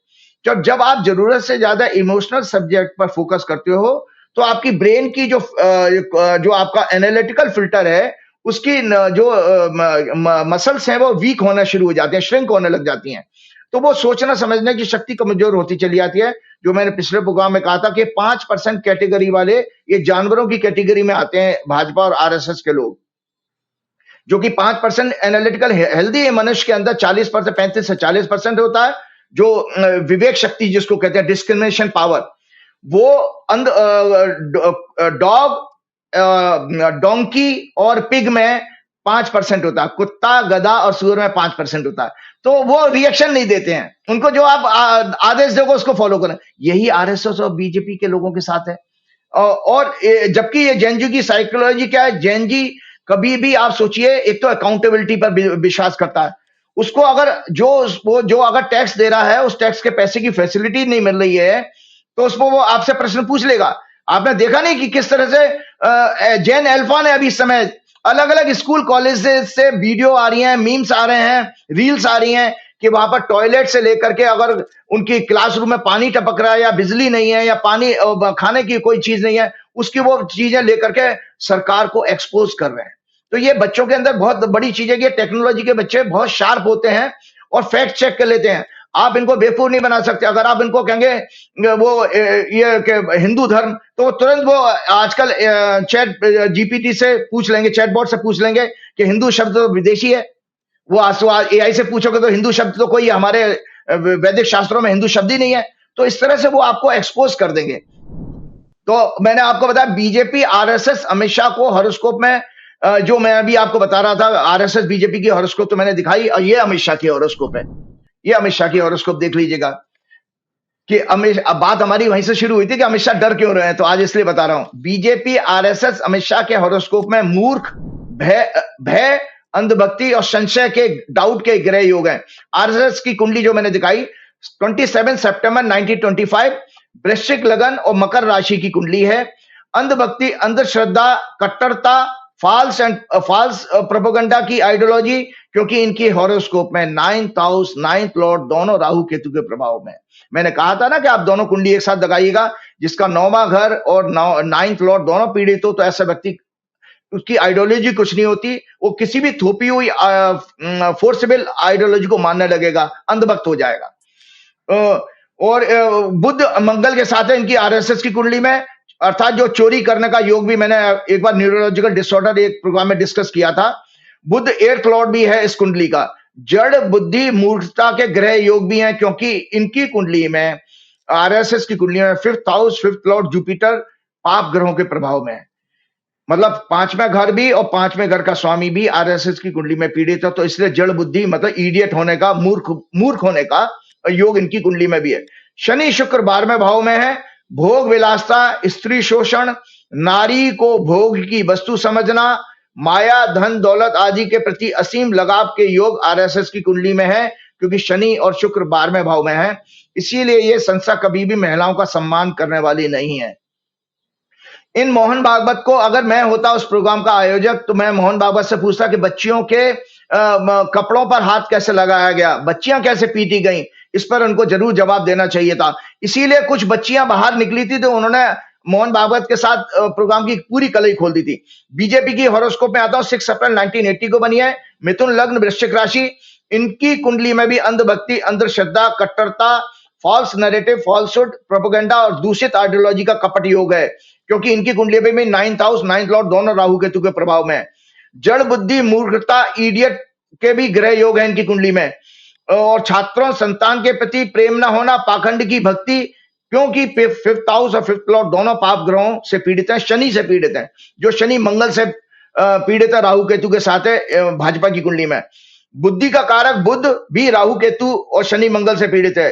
जब आप जरूरत से ज्यादा इमोशनल सब्जेक्ट पर फोकस करते हो, तो आपकी ब्रेन की जो आपका एनालिटिकल फिल्टर है, उसकी जो मसल्स हैं वो वीक होना शुरू हो जाते हैं, श्रिंक होने लग जाती हैं, तो वो सोचना समझने की शक्ति कमजोर होती चली जाती है। जो मैंने पिछले प्रोग्राम में कहा था कि 5% कैटेगरी वाले, ये जानवरों की कैटेगरी में आते हैं भाजपा और आरएसएस के लोग, जो कि 5% एनालिटिकल हेल्दी मनुष्य के अंदर 40%, 35 से 40% होता है, जो विवेक शक्ति जिसको कहते हैं, डिस्क्रिमिनेशन पावर, वो डॉग, डोंकी और पिग में 5% होता है, कुत्ता, गधा और सूअर में 5% होता है। तो वो रिएक्शन नहीं देते हैं, उनको जो आप आदेश दोगे उसको फॉलो करें। यही आरएसएस और बीजेपी के लोगों के साथ है। और जबकि ये जेनजी की साइकोलॉजी क्या है, जेनजी कभी भी, आप सोचिए, एक तो अकाउंटेबिलिटी पर विश्वास करता है, उसको अगर जो अगर टैक्स दे रहा है, उस टैक्स के पैसे की फैसिलिटी नहीं मिल रही है, तो उसको वो आपसे प्रश्न पूछ लेगा। आपने देखा नहीं कि किस तरह से जैन अल्फा ने अभी इस समय अलग अलग स्कूल कॉलेज से वीडियो आ रही हैं, मीम्स आ रहे हैं, रील्स आ रही हैं, कि वहां पर टॉयलेट से लेकर के, अगर उनकी क्लासरूम में पानी टपक रहा है, या बिजली नहीं है, या पानी, खाने की कोई चीज नहीं है, उसकी वो चीजें लेकर के सरकार को एक्सपोज कर रहे हैं। तो ये बच्चों के अंदर बहुत बड़ी चीज है कि टेक्नोलॉजी के बच्चे बहुत शार्प होते हैं और फैक्ट चेक कर लेते हैं। आप इनको बेवकूफ नहीं बना सकते। अगर आप इनको कहेंगे वो ये हिंदू धर्म, तो वो तुरंत वो आजकल चैट जीपीटी से पूछ लेंगे, चैटबॉट से पूछ लेंगे कि हिंदू शब्द तो विदेशी है। वो एआई से पूछोगे तो हिंदू शब्द तो कोई हमारे वैदिक शास्त्रों में हिंदू शब्द ही नहीं है। तो इस तरह से वो आपको एक्सपोज कर देंगे। तो मैंने आपको बताया, बीजेपी, आरएसएस, अमित शाह को हॉरोस्कोप में, जो मैं अभी आपको बता रहा था, आरएसएस बीजेपी की हॉरोस्कोप तो मैंने दिखाई, और ये अमित शाह की हॉरोस्कोप है। ये अमित शाह की हॉरोस्कोप देख लीजिएगा कि अब बात हमारी वहीं से शुरू हुई थी कि अमित शाह डर क्यों रहे हैं, तो आज इसलिए बता रहा हूं। बीजेपी, आरएसएस, अमित शाह के हॉरोस्कोप में मूर्ख, भय, अंधभक्ति और संशय के, डाउट के ग्रह योग हैं। आरएसएस की कुंडली जो मैंने दिखाई, 27 सितंबर 1925, वृश्चिक लगन और मकर राशि की कुंडली है। अंधभक्ति, अंधश्रद्धा, कट्टरता, फॉल्स प्रोपेगेंडा की आइडियोलॉजी, क्योंकि इनकी हॉरोस्कोप में 9th हाउस, 9th लॉर्ड दोनों राहु केतु के प्रभाव में। मैंने कहा था ना कि आप दोनों कुंडली एक साथ लगाइएगा, जिसका 9वां घर और 9th लॉर्ड दोनों पीड़ित हो, तो ऐसा व्यक्ति, उसकी आइडियोलॉजी कुछ नहीं होती, वो किसी भी थोपी हुई फोर्सेबल आइडियोलॉजी को मानने लगेगा, अंधभक्त हो जाएगा। और बुध मंगल के साथ है इनकी आरएसएस की कुंडली में, अर्थात जो चोरी करने का योग भी मैंने एक बार न्यूरोलॉजिकल डिसऑर्डर एक प्रोग्राम में डिस्कस किया था। बुध 8th लॉर्ड भी है इस कुंडली का। जड़ बुद्धि मूर्खता के ग्रह योग भी हैं, क्योंकि इनकी कुंडली में, आरएसएस की कुंडली में 5th house, 5th Lord Jupiter पाप ग्रहों के प्रभाव में है। मतलब 5वां घर भी और 5वें घर का स्वामी भी आरएसएस की कुंडली में पीड़ित है। तो इसलिए जड़ बुद्धि, मतलब इडियट होने का, मूर्ख होने का योग इनकी कुंडली में भी है। शनि शुक्र 12वें भाव में है। भोग विलासता, स्त्री शोषण, नारी को भोग की वस्तु समझना, माया, धन दौलत आदि के प्रति असीम लगाव के योग आरएसएस की कुंडली में है, क्योंकि शनि और शुक्र 12वें भाव में है। इसीलिए ये संस्था कभी भी महिलाओं का सम्मान करने वाली नहीं है। इन मोहन भागवत को, अगर मैं होता उस प्रोग्राम का आयोजक, तो मैं मोहन भागवत से पूछता कि बच्चियों के कपड़ों पर हाथ कैसे लगाया गया, बच्चियां कैसे पीटी गईं, इस पर उनको जरूर जवाब देना चाहिए था। इसीलिए कुछ बच्चियां बाहर निकली थी, तो उन्होंने मोहन भागवत के साथ प्रोग्राम की पूरी कलई खोल दी थी। बीजेपी की हॉरोस्कोप में आता हूं, 6 अप्रैल 1980 को बनी है। मिथुन लग्न, वृश्चिक राशि। इनकी कुंडली में भी अंधभक्ति, अंधश्रद्धा, कट्टरता, फॉल्स नैरेटिव, फॉल्सहुड, प्रोपेगेंडा और दूषित आइडियोलॉजी का कपट योग है, क्योंकि इनकी कुंडली में भी 9th हाउस, 9th लॉर्ड दोनों राहु केतु के प्रभाव में है। जड़ बुद्धि, मूर्खता, इडियट के भी ग्रह योग है इनकी कुंडली में। और छात्रों, संतान के प्रति प्रेम न होना, पाखंड की भक्ति, क्योंकि 5th हाउस और 5th लॉर्ड दोनों पाप ग्रहों से पीड़ित हैं, शनि से पीड़ित हैं। जो शनि मंगल से पीड़ित है, राहु केतु के साथ है भाजपा की कुंडली में। बुद्धि का कारक बुध भी राहु केतु और शनि मंगल से पीड़ित है।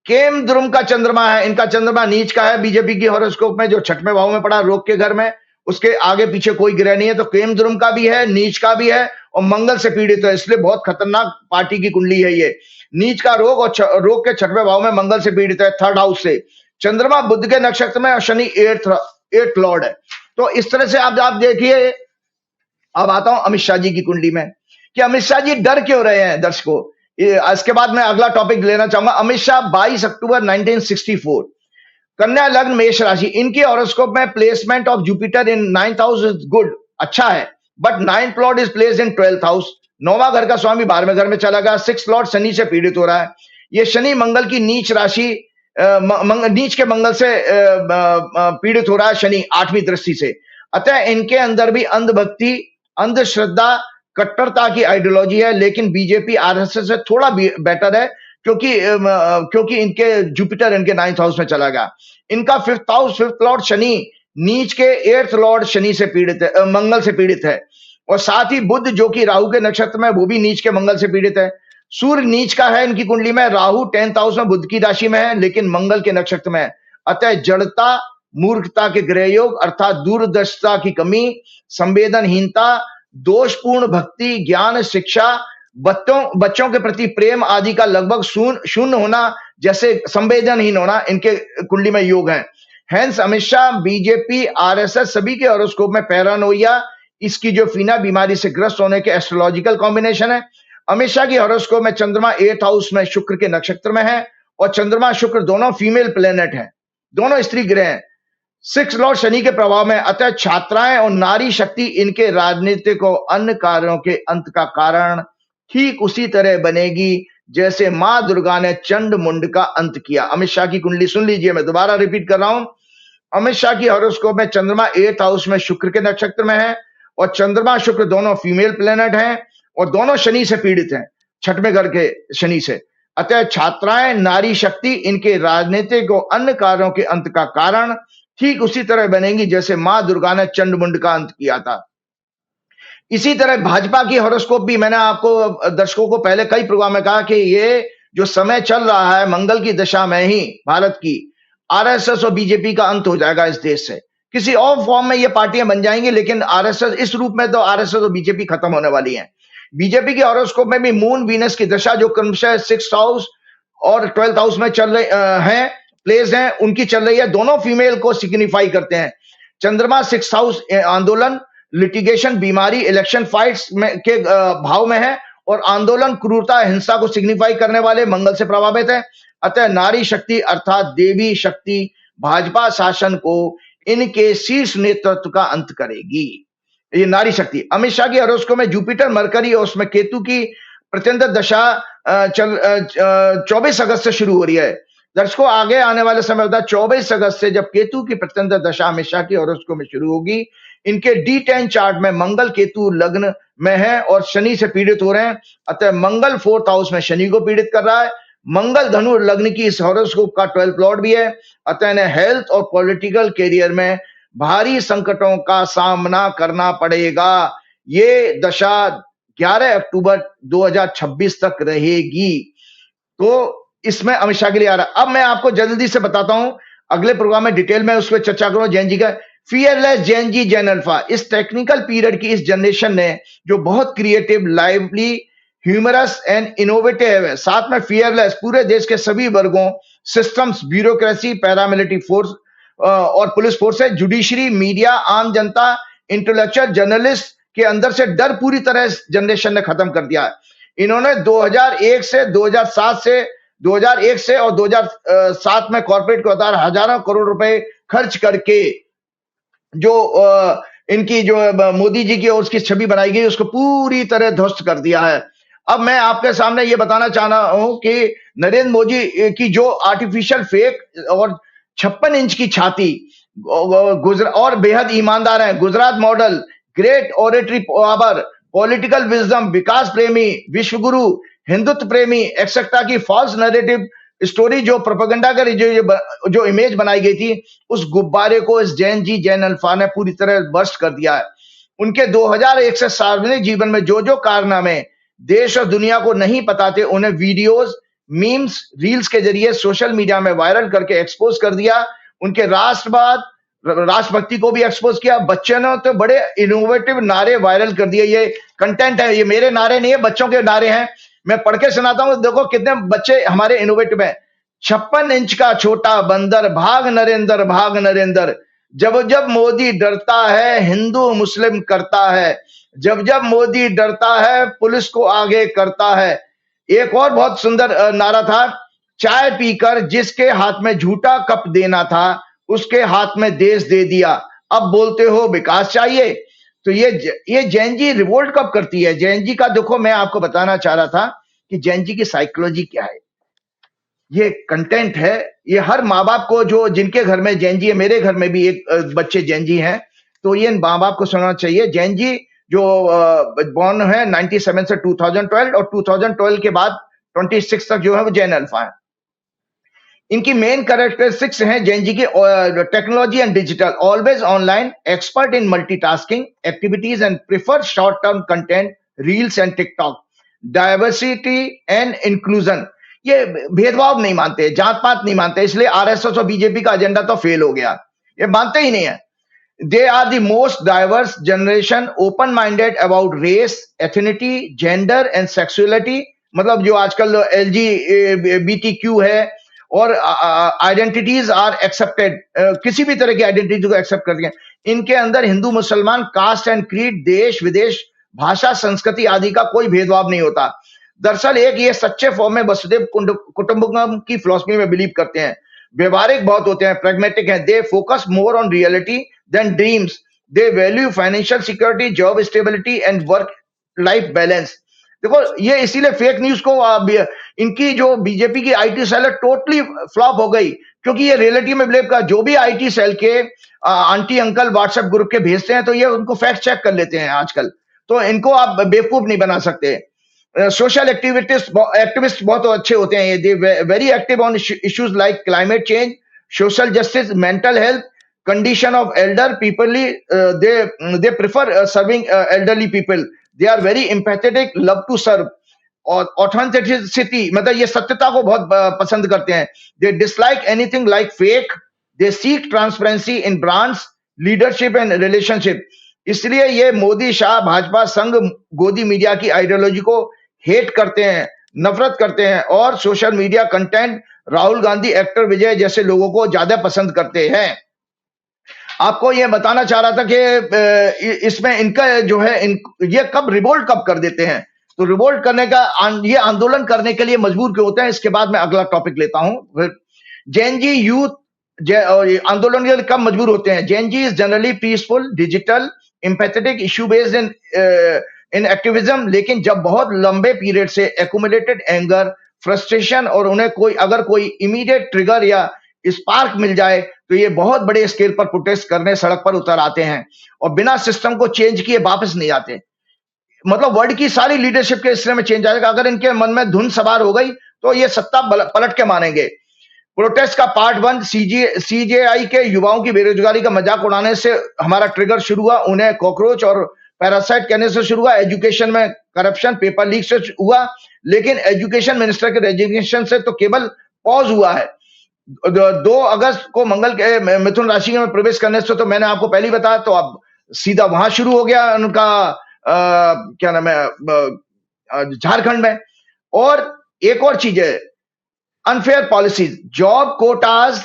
केम ध्रुव का चंद्रमा है, इनका चंद्रमा नीच का है बीजेपी की हॉरोस्कोप में, जो छठवें भाव में पड़ा रोग के घर में, उसके आगे पीछे कोई ग्रह नहीं है। तो केम ध्रुव का भी है, नीच का भी है और मंगल से पीड़ित है, इसलिए बहुत खतरनाक पार्टी की कुंडली है ये। नीच का रोग और रोग के छठवें भाव में मंगल से पीड़ित है, थर्ड हाउस से। चंद्रमा बुध के नक्षत्र में और शनि एट लॉर्ड है। तो इस तरह से आप देखिए। अब आता हूं अमित शाह जी की कुंडली में कि अमित शाह जी डर क्यों रहे हैं दर्शकों। इसके बाद मैं अगला टॉपिक लेना चाहूंगा। अमित शाह 22 अक्टूबर 1964, कन्या लग्न मेष राशि। इनकी हॉरोस्कोप में placement of Jupiter in 9th house is good, अच्छा है, but 9th lord is placed in 12th house. 9वां घर का स्वामी 12वें घर में चला गया। 6th लॉर्ड शनि से पीड़ित हो रहा है। ये शनि मंगल की नीच राशि, नीच के मंगल से पीड़ित हो रहा है शनि 8वीं दृष्टि से। अतः इनके अंदर भी अंधभक्ति, अंधश्रद्धा, कट्टरता की आइडियोलॉजी है, लेकिन बीजेपी आरएसएस से थोड़ा बेटर है, क्योंकि इनके जुपिटर इनके 9th हाउस में चला गया। इनका 5th house, 5th Lord Shani नीच के 8th लॉर्ड शनि से पीड़ित है, मंगल से पीड़ित है। और साथ ही बुध जो कि राहु के नक्षत्र में, वो भी नीच के मंगल से पीड़ित है। सूर्य नीच का है इनकी कुंडली में, राहु 10th हाउस में बुध की राशि में है, लेकिन मंगल के नक्षत्र में है। अतः जड़ता, मूर्खता के ग्रह योग अर्थात दूरदर्शिता की कमी, संवेदनहीनता, दोषपूर्ण भक्ति, ज्ञान, शिक्षा, बच्चों के प्रति प्रेम आदि का लगभग शून्य होना, जैसे संवेदनहीन होना, इनके कुंडली में योग है। Hence Amit Shah, BJP, RSS सभी के हॉरोस्कोप में पैरानोइया, इसकी जो फीना बीमारी से ग्रस्त होने के एस्ट्रोलॉजिकल कॉम्बिनेशन है। अमित शाह की हॉरोस्कोप में चंद्रमा 8th हाउस में शुक्र के नक्षत्र में है, और चंद्रमा शुक्र दोनों फीमेल प्लेनेट हैं, दोनों स्त्री ग्रह हैं, 6th लॉर्ड शनि के प्रभाव में। अतः छात्राएं और नारी शक्ति इनके राजनीतिक और अन्य कार्यों के अंत का कारण ठीक उसी तरह बनेगी जैसे मां दुर्गा ने चंड मुंड का अंत किया। अमित शाह की कुंडली सुन लीजिए, मैं दोबारा रिपीट कर रहा हूं। अमित शाह की हॉरोस्कोप में चंद्रमा 8th हाउस में शुक्र के नक्षत्र में है, और चंद्रमा शुक्र दोनों फीमेल प्लेनेट हैं, और दोनों शनि से पीड़ित हैं, छठवें घर के शनि से। अतः छात्राएं, नारी शक्ति इनके राजनीतिक और अन्य कार्यों के अंत का कारण ठीक उसी तरह बनेगी जैसे मां दुर्गा ने चंड मुंड का अंत किया था। इसी तरह भाजपा की हॉरोस्कोप भी मैंने आपको दर्शकों को पहले कई प्रोग्राम में कहा कि ये जो समय चल रहा है मंगल की दशा में ही भारत की, आरएसएस और बीजेपी का अंत हो जाएगा इस देश से। किसी और फॉर्म में ये पार्टियां बन जाएंगी, लेकिन आरएसएस इस रूप में तो आरएसएस और बीजेपी खत्म होने वाली है। बीजेपी के हॉरोस्कोप में भी मून वीनस की दशा जो क्रमशः 6th हाउस और 12th हाउस में चल रही है, प्लेस हैं, उनकी चल रही है। दोनों फीमेल को सिग्निफाई करते हैं। चंद्रमा 6th हाउस आंदोलन, लिटिगेशन, बीमारी, इलेक्शन फाइट्स में के भाव में है, और आंदोलन, क्रूरता, हिंसा को सिग्निफाई करने वाले मंगल से प्रभावित है। अतः नारी शक्ति अर्थात देवी शक्ति भाजपा शासन को इनके शीर्ष नेतृत्व का अंत करेगी। ये नारी शक्ति। अमित शाह की हॉरोस्कोप में जुपिटर, मरकरी और उसमें केतु की प्रत्यंतर दशा 24 अगस्त से शुरू हो रही है। दर्शकों, आगे आने वाले समय होता है 24 अगस्त से, जब केतु की प्रत्यंतर दशा अमित शाह की हॉरोस्कोप में शुरू होगी। इनके D10 चार्ट में मंगल केतु लग्न में है और शनि से पीड़ित हो रहे हैं। अतः मंगल 4th हाउस में शनि को पीड़ित कर रहा है। मंगल धनु लग्न की इस हॉरोस्कोप का 12th लॉर्ड भी है। अतः इन्हें हेल्थ और पॉलिटिकल कैरियर में भारी संकटों का सामना करना पड़ेगा। ये दशा 11 अक्टूबर 2026 तक रहेगी। तो इसमें अमित शाह के लिए आ रहा है। अब मैं आपको जल्दी से बताता हूं, अगले प्रोग्राम में डिटेल में उस पर चर्चा करूं। जैन जी का fearless Gen Z, Gen Alpha, इस टेक्निकल पीरियड की इस जनरेशन ने जो बहुत creative, lively, humorous and innovative है, साथ में फियरलेस, पूरे देश के सभी वर्गों, सिस्टम्स, ब्यूरोक्रेसी, पैरामिलिट्री फोर्स और पुलिस फोर्स है, जुडिशरी, मीडिया, आम जनता, इंटेलेक्चुअल, जर्नलिस्ट के अंदर से डर पूरी तरह जनरेशन ने खत्म कर दिया है। इन्होंने 2001 से और 2007 में कॉर्पोरेट को हजारों करोड़ रुपए खर्च करके जो इनकी जो मोदी जी की और उसकी छवि बनाई गई, उसको पूरी तरह ध्वस्त कर दिया है। अब मैं आपके सामने ये बताना चाह रहा हूं कि नरेंद्र मोदी की जो आर्टिफिशियल फेक और 56 इंच की छाती और बेहद ईमानदार है, Gujarat model, great oratory power, political wisdom, विकास प्रेमी, विश्वगुरु, हिंदुत्व प्रेमी एक्सेट्रा की फॉल्स नैरेटिव स्टोरी, जो प्रोपेगेंडा कर जो इमेज बनाई गई थी, उस गुब्बारे को इस जैन जी, जैन अल्फा ने पूरी तरह बर्स्ट कर दिया है। उनके 2001 से सार्वजनिक जीवन में जो जो कारनामे देश और दुनिया को नहीं पता थे, उन्हें वीडियोस, मीम्स, रील्स के जरिए सोशल मीडिया में वायरल करके एक्सपोज कर दिया। उनके राष्ट्रवाद, राष्ट्रभक्ति को भी एक्सपोज किया। बच्चों ने तो बड़े इनोवेटिव नारे वायरल कर दिए। ये कंटेंट है, ये मेरे नारे नहीं है, बच्चों के नारे हैं। मैं पढ़ के सुनाता हूं, देखो कितने बच्चे हमारे इनोवेटिव हैं। 56 इंच का छोटा बंदर, भाग नरेंद्र भाग नरेंद्र, जब जब मोदी डरता है हिंदू मुस्लिम करता है, जब जब मोदी डरता है पुलिस को आगे करता है। एक और बहुत सुंदर नारा था, चाय पीकर जिसके हाथ में झूठा कप देना था उसके हाथ में देश दे दिया, अब बोलते हो विकास चाहिए। तो ये जैन जी रिवोल्ट कब करती है? जैन जी का देखो, मैं आपको बताना चाह रहा था कि जैन जी की साइकोलॉजी क्या है। ये कंटेंट है, ये हर माँ बाप को, जो जिनके घर में जैन जी है, मेरे घर में भी एक बच्चे जैन जी हैं, तो ये माँ बाप को सुनना चाहिए। जैन जी जो बॉर्न है 97 से 2012, और 2012 के बाद 26 तक जो है वो जैन अल्फा है। इनकी मेन कैरेक्टरिस्टिक्स हैं जैन जी की, technology and digital, always online, expert in multitasking activities and prefer short term content, reels and TikTok, diversity and inclusion. ये भेदभाव नहीं मानते, जात पात नहीं मानते, इसलिए आरएसएस और बीजेपी का एजेंडा तो फेल हो गया। ये मानते ही नहीं है। They are the most diverse generation, open-minded about race, ethnicity, gender and sexuality. मतलब जो आजकल LGBTQ है, और आइडेंटिटीज आर एक्सेप्टेड, किसी भी तरह की आइडेंटिटी को एक्सेप्ट कर दिया। इनके अंदर हिंदू मुसलमान, कास्ट एंड क्रीड, देश विदेश, भाषा, संस्कृति आदि का कोई भेदभाव नहीं होता। दरअसल एक ये सच्चे फॉर्म में वसुदेव कुटुंबकम की फिलॉसफी में बिलीव करते हैं। व्यवहारिक बहुत होते हैं, प्रैग्मेटिक हैं। They focus more on reality than dreams. They value financial security, job stability and work life balance. देखो ये इसीलिए फेक न्यूज को इनकी जो बीजेपी की आईटी सेल है टोटली फ्लॉप हो गई, क्योंकि ये रियलिटी में बिलीव का, जो भी आईटी सेल के आंटी अंकल व्हाट्सएप ग्रुप के भेजते हैं तो ये उनको फैक्ट चेक कर लेते हैं आजकल, तो इनको आप बेवकूफ नहीं बना सकते। सोशल एक्टिविस्ट बहुत अच्छे होते हैं, ये very active on issues like climate change, social justice, mental health, condition of elder people, they prefer serving elderly people. They are very empathetic, love to serve, और authenticity मतलब ये सत्यता को बहुत पसंद करते हैं। They dislike anything like fake. They seek transparency in brands, leadership and relationship. इसलिए ये मोदी शाह भाजपा संघ गोदी मीडिया की आइडियोलॉजी को हेट करते हैं, नफरत करते हैं, और social media content Rahul Gandhi, actor Vijay जैसे लोगों को ज्यादा पसंद करते हैं। आपको ये बताना चाह रहा था कि इसमें इनका जो है ये कब रिवोल्ट कब कर देते हैं, तो रिवोल्ट करने का, ये आंदोलन करने के लिए मजबूर क्यों होते हैं, इसके बाद मैं अगला टॉपिक लेता हूं। जैन जी यूथ आंदोलन के लिए कब मजबूर होते हैं? Gen Z is generally peaceful, digital, empathetic, issue based in activism, लेकिन जब बहुत लंबे पीरियड से एक्यूमुलेटेड एंगर, फ्रस्ट्रेशन, और उन्हें अगर कोई इमीडिएट ट्रिगर या स्पार्क मिल जाए तो ये बहुत बड़े स्केल पर प्रोटेस्ट करने सड़क पर उतर आते हैं, और बिना सिस्टम को चेंज किए वापस नहीं आते। मतलब वर्ल्ड की सारी लीडरशिप के हिस्से में चेंज आएगा, अगर इनके मन में धुन सवार हो गई तो ये सत्ता पलट के मानेंगे। प्रोटेस्ट का पार्ट 1, सीजेआई के युवाओं की बेरोजगारी का मजाक उड़ाने से हमारा ट्रिगर शुरू हुआ, उन्हें कॉकरोच और पैरासाइट कहने से शुरू हुआ। एजुकेशन में करप्शन, पेपर लीक से हुआ, लेकिन एजुकेशन मिनिस्टर के रेजिग्नेशन से तो केवल पॉज हुआ है। 2 अगस्त को मंगल के मिथुन राशि में प्रवेश करने से तो मैंने आपको पहले ही बताया, तो अब सीधा वहां शुरू हो गया उनका क्या नाम है, झारखंड में। और एक और चीज है, unfair policies, job quotas,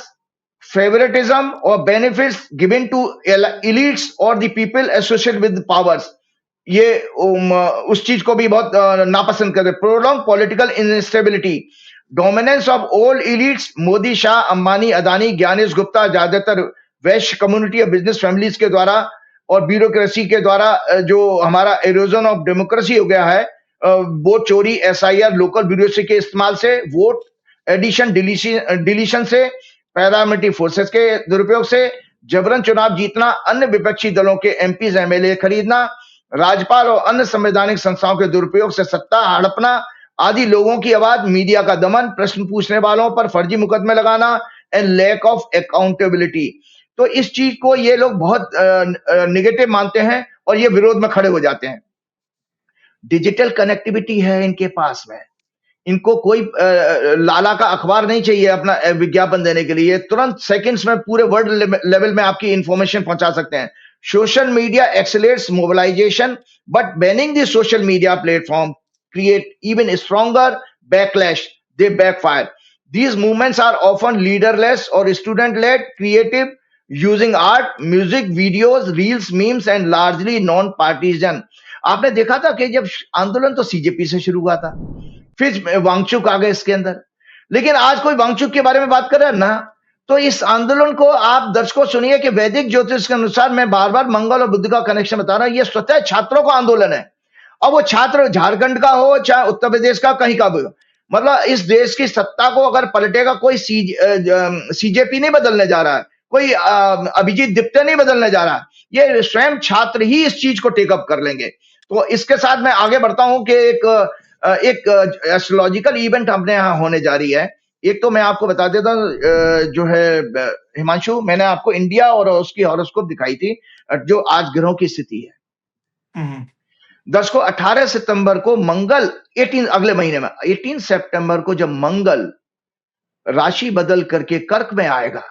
favouritism और बेनिफिट्स गिवन टू एलिट्स और the people associated with powers, ये उस चीज को भी बहुत नापसंद करते। Prolong political instability, dominance of old elites, Modi, Shah, Ambani, Adani, Gyanesh Gupta, ज्यादातर वैश्य कम्युनिटी और बिजनेस फैमिलीज के द्वारा और ब्यूरोक्रेसी के द्वारा जो हमारा एरोजन ऑफ डेमोक्रेसी हो गया है, वोट चोरी, एसआईआर, लोकल ब्यूरोक्रेसी के इस्तेमाल से, वोट एडिशन डिलीशन से, पैरामिलिट्री फोर्सेस के दुरुपयोग से, जबरन चुनाव जीतना, अन्य विपक्षी दलों के एमपीज एमएलए खरीदना, राज्यपाल और अन्य संवैधानिक संस्थाओं के दुरुपयोग से सत्ता हड़पना आदि, लोगों की आवाज, मीडिया का दमन, प्रश्न पूछने वालों पर फर्जी मुकदमे लगाना, एंड लैक ऑफ अकाउंटेबिलिटी। तो इस चीज को ये लोग बहुत निगेटिव मानते हैं और ये विरोध में खड़े हो जाते हैं। डिजिटल कनेक्टिविटी है इनके पास में, इनको कोई लाला का अखबार नहीं चाहिए अपना विज्ञापन देने के लिए, तुरंत सेकंड्स में पूरे वर्ल्ड लेवल में आपकी इंफॉर्मेशन पहुंचा सकते हैं। Social media accelerates mobilisation, but banning the social media platform create even stronger backlash. They backfire. These movements are often leaderless or student-led, creative, using art, music, videos, reels, memes, and largely non-partisan. आपने देखा था कि जब आंदोलन तो CJP से शुरू हुआ था, फिर वांगचुक आ गए इसके अंदर, लेकिन आज कोई वांगचुक के बारे में बात कर रहा है ना। तो इस आंदोलन को आप दर्शकों सुनिए कि वैदिक ज्योतिष के अनुसार, मैं बार बार मंगल और बुद्ध का कनेक्शन बता रहा हूं, ये स्वतः छात्रों का आंदोलन है। अब वो छात्र झारखंड का हो चाहे उत्तर प्रदेश का, कहीं का भी हो, मतलब इस देश की सत्ता को अगर पलटेगा कोई सीजेपी नहीं बदलने जा रहा है, कोई अभिजीत दिप्ते नहीं बदलने जा रहा है, ये स्वयं छात्र ही इस चीज को टेकअप कर लेंगे। तो इसके साथ मैं आगे बढ़ता हूं कि एक एस्ट्रोलॉजिकल इवेंट अपने यहाँ होने जा रही है। एक तो मैं आपको बता देता हूँ, जो है हिमांशु, मैंने आपको इंडिया और उसकी हॉरोस्कोप दिखाई थी, जो आज ग्रहों की स्थिति है। दर्शकों, 18 सितंबर को मंगल, अगले महीने में 18 सितंबर को जब मंगल राशि बदल करके कर्क में आएगा,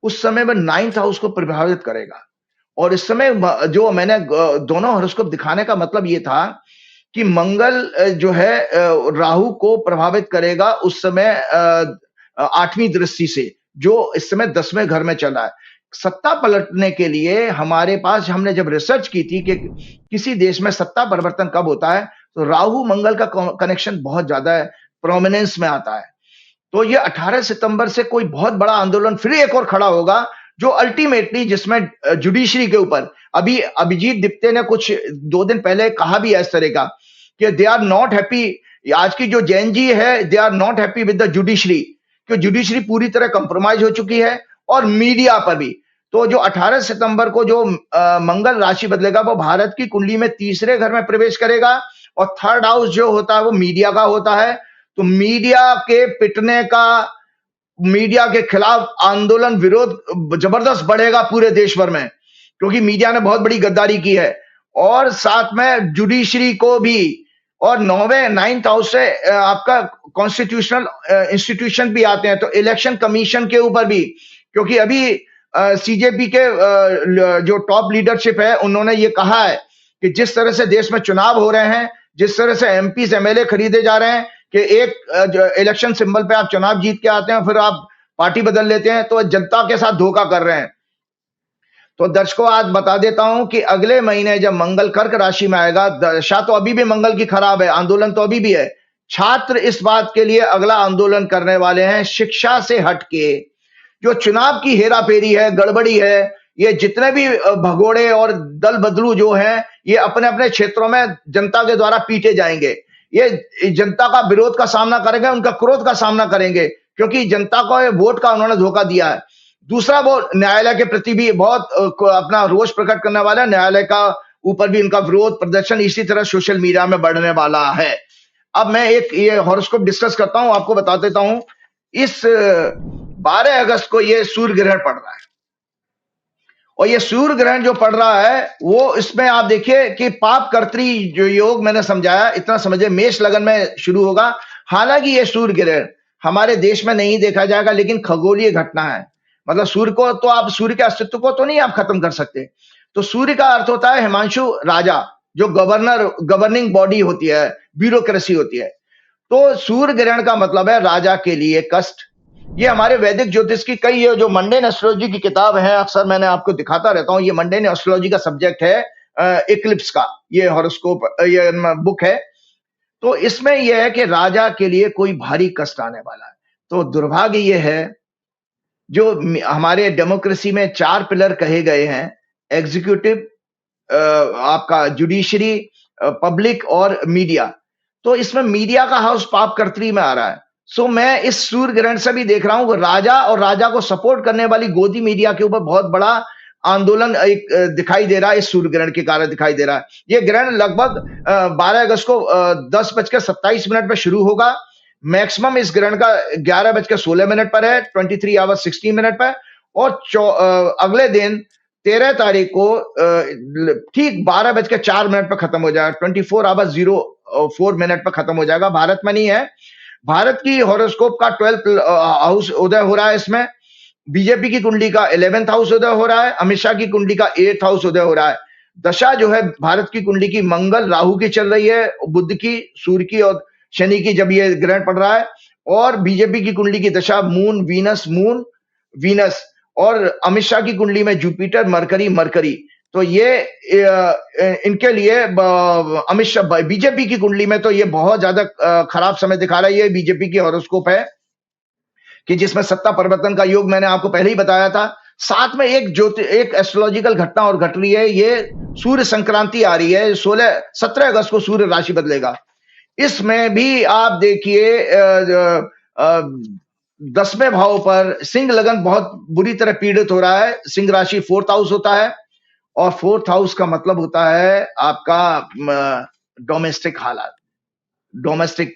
उस समय वह 9th हाउस को प्रभावित करेगा। और इस समय जो मैंने दोनों हॉरोस्कोप दिखाने का मतलब ये था कि मंगल जो है राहु को प्रभावित करेगा उस समय 8वीं दृष्टि से, जो इस समय 10वें घर में चल रहा है। सत्ता पलटने के लिए हमारे पास, हमने जब रिसर्च की थी कि किसी देश में सत्ता परिवर्तन कब होता है, तो राहु मंगल का कनेक्शन बहुत ज्यादा है, प्रोमिनेंस में आता है। तो ये 18 सितंबर से कोई बहुत बड़ा आंदोलन फिर एक और खड़ा होगा, जो अल्टीमेटली, जिसमें जुडिशरी के ऊपर, अभी अभिजीत दिप्ते ने कुछ 2 दिन पहले कहा भी है इस तरह का कि दे आर नॉट हैप्पी, आज की जो जैन जी है, they are not happy with the judiciary, कि जुडिशरी पूरी तरह कंप्रोमाइज हो चुकी है, और मीडिया पर भी। तो जो 18 सितंबर को जो मंगल राशि बदलेगा, वो भारत की कुंडली में 3रे घर में प्रवेश करेगा, और 3rd हाउस जो होता है वो मीडिया का होता है। तो मीडिया के पिटने का, मीडिया के खिलाफ आंदोलन, विरोध जबरदस्त बढ़ेगा पूरे देश भर में, क्योंकि मीडिया ने बहुत बड़ी गद्दारी की है। और साथ में जुडिशरी को भी, और 9th हाउस से आपका कॉन्स्टिट्यूशनल इंस्टीट्यूशन भी आते हैं, तो इलेक्शन कमीशन के ऊपर भी, क्योंकि अभी सीजेपी के जो टॉप लीडरशिप है, उन्होंने ये कहा है कि जिस तरह से देश में चुनाव हो रहे हैं, जिस तरह से एमपी एमएलए खरीदे जा रहे हैं, कि एक इलेक्शन सिंबल पे आप चुनाव जीत के आते हैं, फिर आप पार्टी बदल लेते हैं, तो जनता के साथ धोखा कर रहे हैं। तो दर्शकों, आज बता देता हूं कि अगले महीने जब मंगल कर्क राशि में आएगा, दशा तो अभी भी मंगल की खराब है, आंदोलन तो अभी भी है। छात्र इस बात के लिए अगला आंदोलन करने वाले हैं, शिक्षा से हटके जो चुनाव की हेराफेरी है, गड़बड़ी है, ये जितने भी भगोड़े और दल बदलू जो हैं, ये अपने अपने क्षेत्रों में जनता के द्वारा पीटे जाएंगे। ये जनता का विरोध का सामना करेंगे, उनका क्रोध का सामना करेंगे, क्योंकि जनता को वोट का उन्होंने धोखा दिया है। दूसरा, वो न्यायालय के प्रति भी बहुत अपना रोष प्रकट करने वाला है, न्यायालय का ऊपर भी उनका विरोध प्रदर्शन इसी तरह सोशल मीडिया में बढ़ने वाला है। अब मैं एक ये हॉरोस्कोप डिस्कस करता हूं, आपको बता देता हूं। इस 12 अगस्त को ये सूर्य ग्रहण पड़ रहा है, और ये सूर्य ग्रहण जो पड़ रहा है, वो इसमें आप देखिए कि पाप कर्त्री जो योग मैंने समझाया, इतना समझे, मेष लगन में शुरू होगा। हालांकि ये सूर्य ग्रहण हमारे देश में नहीं देखा जाएगा, लेकिन खगोलीय घटना है, मतलब सूर्य को तो आप, सूर्य के अस्तित्व को तो नहीं आप खत्म कर सकते। तो सूर्य का अर्थ होता है हिमांशु राजा, जो गवर्निंग बॉडी होती है, ब्यूरोक्रेसी होती है। तो सूर्य ग्रहण का मतलब है राजा के लिए कष्ट। ये हमारे वैदिक ज्योतिष की कई, ये जो मंडेन एस्ट्रोलॉजी की किताब है, अक्सर मैंने आपको दिखाता रहता हूं, ये मंडेन एस्ट्रोलॉजी का सब्जेक्ट है, इक्लिप्स का ये हॉरोस्कोप, ये बुक है। तो इसमें यह है कि राजा के लिए कोई भारी कष्ट आने वाला है। तो दुर्भाग्य ये है, जो हमारे डेमोक्रेसी में 4 पिलर कहे गए हैं, एग्जीक्यूटिव, आपका जुडिशरी, पब्लिक और मीडिया, तो इसमें मीडिया का हाउस पाप कर्त्री में आ रहा है। सो मैं इस सूर्य ग्रहण से भी देख रहा हूं, राजा और राजा को सपोर्ट करने वाली गोदी मीडिया के ऊपर बहुत बड़ा आंदोलन एक दिखाई दे रहा है, इस सूर्य ग्रहण के कारण दिखाई दे रहा है। ये ग्रहण लगभग 12 अगस्त को 10:27 पे शुरू होगा। मैक्सिमम इस ग्रहण का 11:16 पर है, 23 आवर्स 16 मिनट पर, और अगले दिन 13 तारीख को ठीक 12:04 पर खत्म हो जाएगा, 24 आवर्स 4 मिनट में खत्म हो जाएगा। भारत में नहीं है, भारत की हॉरोस्कोप का 12th हाउस उदय हो रहा है इसमें, बीजेपी की कुंडली का 11th हाउस उदय हो रहा है, अमित शाह की कुंडली का 8th हाउस उदय हो रहा है। दशा जो है भारत की कुंडली की मंगल राहु की चल रही है, बुध की, सूर्य की और शनि की, जब ये ग्रहण पड़ रहा है। और बीजेपी की कुंडली की दशा मून वीनस, और अमित शाह की कुंडली में जुपिटर मरकरी। तो ये इनके लिए अमित शाह बीजेपी की कुंडली में तो ये बहुत ज्यादा खराब समय दिखा रहा है। ये बीजेपी की हॉरोस्कोप है कि जिसमें सत्ता परिवर्तन का योग मैंने आपको पहले ही बताया था। साथ में एक एस्ट्रोलॉजिकल घटना और घट रही है, ये सूर्य संक्रांति आ रही है। 17 अगस्त को सूर्य राशि बदलेगा। इसमें भी आप देखिए 10वें भाव पर सिंह लगन बहुत बुरी तरह पीड़ित हो रहा है। सिंह राशि 4th हाउस होता है, और 4th हाउस का मतलब होता है आपका डोमेस्टिक हालात, डोमेस्टिक।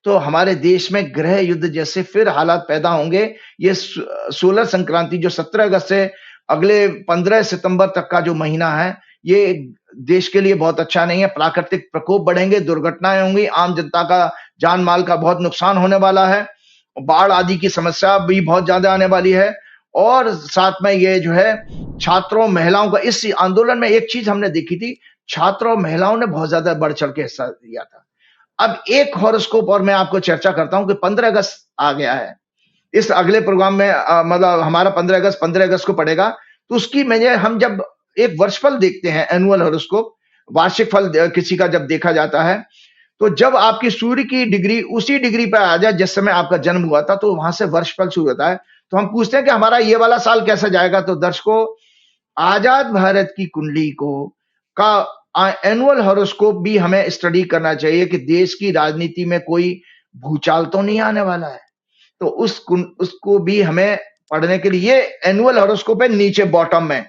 तो हमारे देश में गृह युद्ध जैसे फिर हालात पैदा होंगे। ये सोलर संक्रांति जो 17 अगस्त से अगले 15 सितंबर तक का जो महीना है, ये देश के लिए बहुत अच्छा नहीं है। प्राकृतिक प्रकोप बढ़ेंगे, दुर्घटनाएं होंगी, आम जनता का जान माल का बहुत नुकसान होने वाला है, बाढ़ आदि की समस्या भी बहुत ज्यादा आने वाली है। और साथ में ये जो है छात्रों महिलाओं का, इस आंदोलन में एक चीज हमने देखी थी, छात्रों महिलाओं ने बहुत ज्यादा बढ़ चढ़ के हिस्सा दिया था। अब एक हॉरोस्कोप और मैं आपको चर्चा करता हूं कि 15 अगस्त आ गया है। इस अगले प्रोग्राम में मतलब हमारा 15 अगस्त को पड़ेगा। तो उसकी हम जब एक वर्षफल देखते हैं, एनुअल हॉरोस्कोप, वार्षिक फल किसी का जब देखा जाता है, तो जब आपकी सूर्य की डिग्री उसी डिग्री पर आ जाए जिस समय आपका जन्म हुआ था, तो वहां से वर्षफल शुरू होता है। तो हम पूछते हैं कि हमारा ये वाला साल कैसा जाएगा। तो दर्शकों, आजाद भारत की कुंडली को का एनुअल हॉरोस्कोप भी हमें स्टडी करना चाहिए कि देश की राजनीति में कोई भूचाल तो नहीं आने वाला है। तो उसको भी हमें पढ़ने के लिए, ये एनुअल हॉरोस्कोप है नीचे बॉटम में।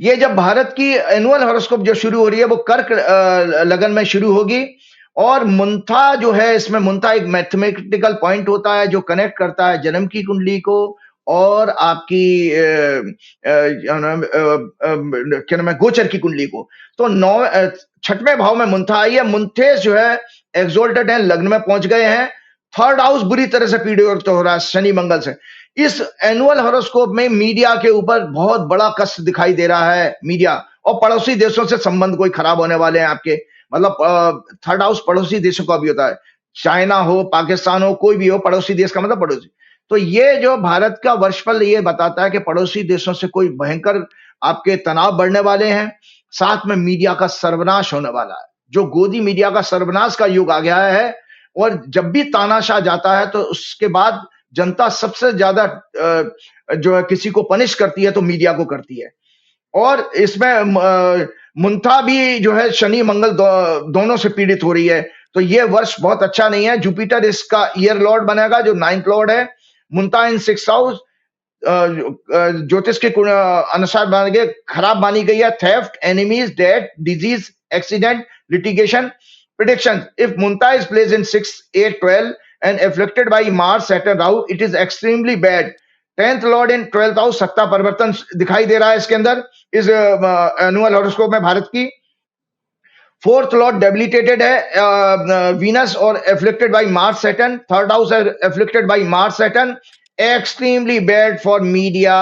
ये जब भारत की एनुअल हॉरोस्कोप जो शुरू हो रही है, वो कर्क लगन में शुरू होगी। और मुंथा जो है, इसमें मुंथा एक मैथमेटिकल पॉइंट होता है जो कनेक्ट करता है जन्म की कुंडली को और आपकी क्या नाम है, गोचर की कुंडली को। तो 6वें भाव में मुंथा आई है। मुंथेश जो है एक्सोल्टेड है, लग्न में पहुंच गए हैं। 3rd हाउस बुरी तरह से पीड़ित हो रहा है शनि मंगल से। इस एनुअल हॉरोस्कोप में मीडिया के ऊपर बहुत बड़ा कष्ट दिखाई दे रहा है। मीडिया और पड़ोसी देशों से संबंध कोई खराब होने वाले हैं आपके, मतलब 3rd हाउस पड़ोसी देशों का भी होता है। चाइना हो, पाकिस्तान हो, कोई भी हो, पड़ोसी देश का मतलब पड़ोसी। तो ये जो भारत का वर्षफल ये बताता है कि पड़ोसी देशों से कोई भयंकर आपके तनाव बढ़ने वाले हैं। साथ में मीडिया का सर्वनाश होने वाला है, जो गोदी मीडिया का सर्वनाश का युग आ गया है। और जब भी तानाशाह जाता है तो उसके बाद जनता सबसे ज्यादा जो है किसी को पनिश करती है तो मीडिया को करती है। और इसमें मुंथा भी जो है शनि मंगल दोनों से पीड़ित हो रही है। तो ये वर्ष बहुत अच्छा नहीं है। जुपिटर इसका ईयर लॉर्ड बनेगा जो 9th लॉर्ड है। मुंथा इन 6th हाउस ज्योतिष के अनुसार मानी गई, खराब मानी गई है। Theft, enemies, death, disease, accident, litigation, prediction. If Munta is placed in 6, 8, 12 and afflicted by Mars, Saturn, Rahu, it is extremely bad. 10th lord in 12th house, सत्ता परिवर्तन दिखाई दे रहा है इसके अंदर, इस एनुअल हॉरोस्कोप में भारत की। 4th लॉर्ड डेबिलिटेटेड है वीनस और afflicted by Mars, Saturn. 3rd house है afflicted by Mars, Saturn. Extremely bad for media,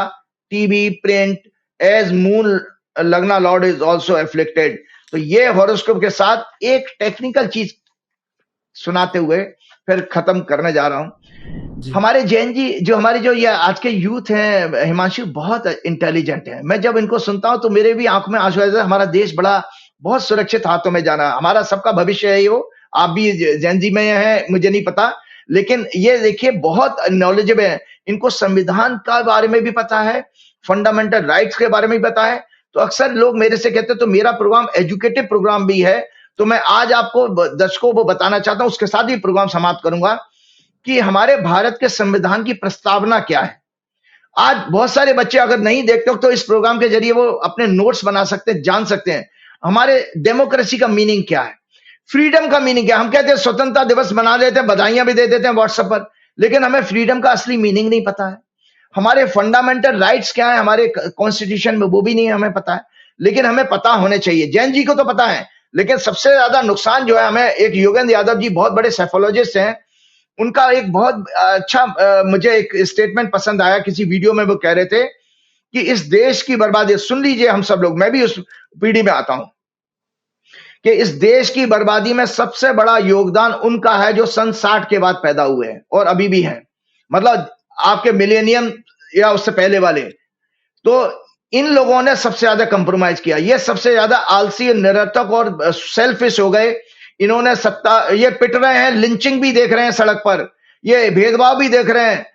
TV, print, as Moon Lagna Lord is also afflicted. तो ये हॉरोस्कोप के साथ एक टेक्निकल चीज सुनाते हुए फिर खत्म करने जा रहा हूं। हमारे जैन जी जो हमारे जो ये आज के यूथ हैं हिमांशु, बहुत इंटेलिजेंट है। मैं जब इनको सुनता हूं तो मेरे भी आंख में आंसू आ जाते हैं। हमारा देश बड़ा बहुत सुरक्षित हाथों में जाना है, हमारा सबका भविष्य है। वो आप भी जैन जी में हैं मुझे नहीं पता, लेकिन ये देखिए बहुत नॉलेजेबल है। इनको संविधान का बारे में भी पता है, फंडामेंटल राइट्स के बारे में भी पता है। तो अक्सर लोग मेरे से कहते हैं तो मेरा प्रोग्राम एजुकेटिव प्रोग्राम भी है। तो मैं आज आपको दर्शकों को बताना चाहता हूं, उसके साथ ही प्रोग्राम समाप्त करूंगा, कि हमारे भारत के संविधान की प्रस्तावना क्या है। आज बहुत सारे बच्चे अगर नहीं देखते हो तो इस प्रोग्राम के जरिए वो अपने नोट्स बना सकते हैं, जान सकते हैं हमारे डेमोक्रेसी का मीनिंग क्या है, फ्रीडम का मीनिंग क्या है। हम कहते हैं स्वतंत्रता दिवस मना लेते हैं, बधाइयां भी दे देते हैं व्हाट्सएप पर, लेकिन हमें फ्रीडम का असली मीनिंग नहीं पता है। हमारे फंडामेंटल राइट्स क्या है हमारे कॉन्स्टिट्यूशन में, वो भी नहीं हमें पता है, लेकिन हमें पता होने चाहिए। जैन जी को तो पता है, लेकिन सबसे ज्यादा नुकसान जो है हमें, एक योगेंद्र यादव जी बहुत बड़े साइकोलॉजिस्ट हैं, उनका एक बहुत अच्छा मुझे एक स्टेटमेंट पसंद आया, किसी वीडियो में वो कह रहे थे कि इस देश की बर्बादी, सुन लीजिए हम सब लोग, मैं भी उस पीढ़ी में आता हूं, कि इस देश की बर्बादी में सबसे बड़ा योगदान उनका है जो सन 60 के बाद पैदा हुए हैं और अभी भी हैं, मतलब आपके मिलेनियम या उससे पहले वाले। तो इन लोगों ने सबसे ज्यादा कंप्रोमाइज किया, ये सबसे ज्यादा आलसी, निरर्थक और सेल्फिश हो गए। इन्होंने सत्ता, ये पिट रहे हैं, लिंचिंग भी देख रहे हैं सड़क पर, ये भेदभाव भी देख रहे हैं,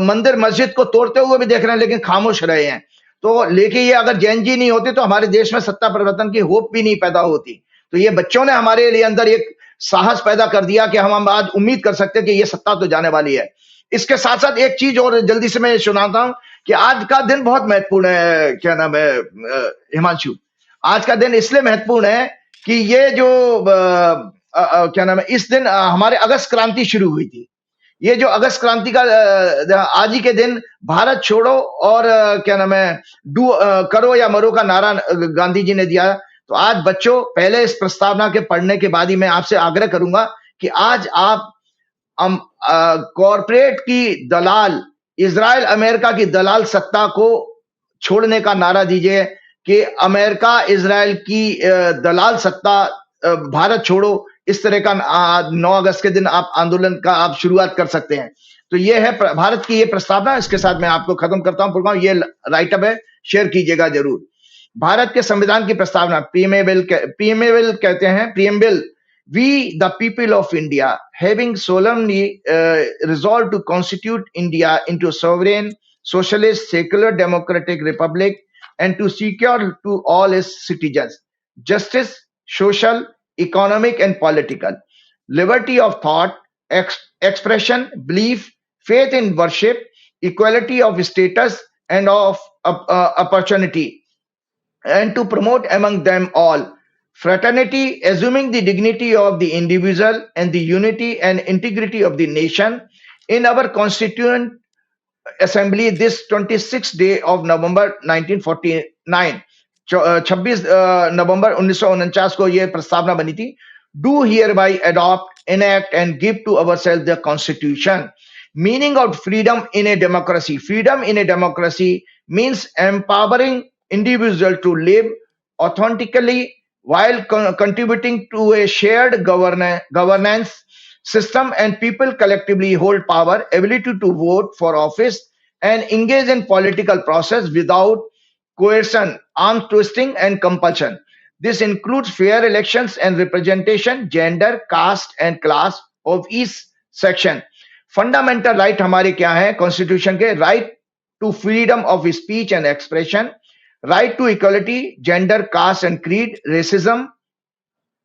मंदिर मस्जिद को तोड़ते हुए भी देख रहे हैं, लेकिन खामोश रहे हैं। तो लेकिन ये अगर जैन जी नहीं होते तो हमारे देश में सत्ता परिवर्तन की होप भी नहीं पैदा होती। तो ये बच्चों ने हमारे लिए अंदर एक साहस पैदा कर दिया कि हम आज उम्मीद कर सकते हैं कि ये सत्ता तो जाने वाली है। इसके साथ साथ एक चीज और जल्दी से मैं सुनाता हूं कि आज का दिन बहुत महत्वपूर्ण है, क्या नाम है हिमांशु, आज का दिन इसलिए महत्वपूर्ण है कि ये जो क्या नाम है, इस दिन हमारे अगस्त क्रांति शुरू हुई थी। ये जो अगस्त क्रांति का आज ही के दिन भारत छोड़ो और क्या नाम है, करो या मरो का नारा गांधी जी ने दिया। तो आज बच्चों, पहले इस प्रस्तावना के पढ़ने के बाद ही मैं आपसे आग्रह करूंगा कि आज आप कॉरपोरेट की दलाल, इजराइल अमेरिका की दलाल सत्ता को छोड़ने का नारा दीजिए कि अमेरिका इजराइल की दलाल सत्ता, भारत छोड़ो, इस तरह का 9 अगस्त के दिन आप आंदोलन का आप शुरुआत कर सकते हैं। तो ये है भारत की ये प्रस्तावना। इसके साथ मैं आपको खत्म करता हूं प्रोग्राम। ये राइटअप है, शेयर कीजिएगा जरूर। भारत के संविधान की प्रस्तावना, पीएमएबल कहते हैं, preamble. We, the people of India, having solemnly resolved to constitute India into a sovereign, socialist, secular, democratic republic, and to secure to all its citizens justice, social, economic, and political, liberty of thought, expression, belief, faith in worship, equality of status and of opportunity, and to promote among them all fraternity, assuming the dignity of the individual and the unity and integrity of the nation. In our Constituent Assembly, this 26th day of November 1949, 26 नवंबर 1949 को ये प्रस्तावना बनी थी। Do hereby adopt, enact and give to ourselves the Constitution. Meaning of freedom in a democracy. Freedom in a democracy means empowering individual to live authentically while contributing to a shared governance system, and people collectively hold power, ability to vote for office and engage in political process without coercion, arm twisting and compulsion. This includes fair elections and representation, gender, caste and class of each section. Fundamental right हमारे क्या है constitution के? Right to freedom of speech and expression, right to equality, gender, caste and creed, racism,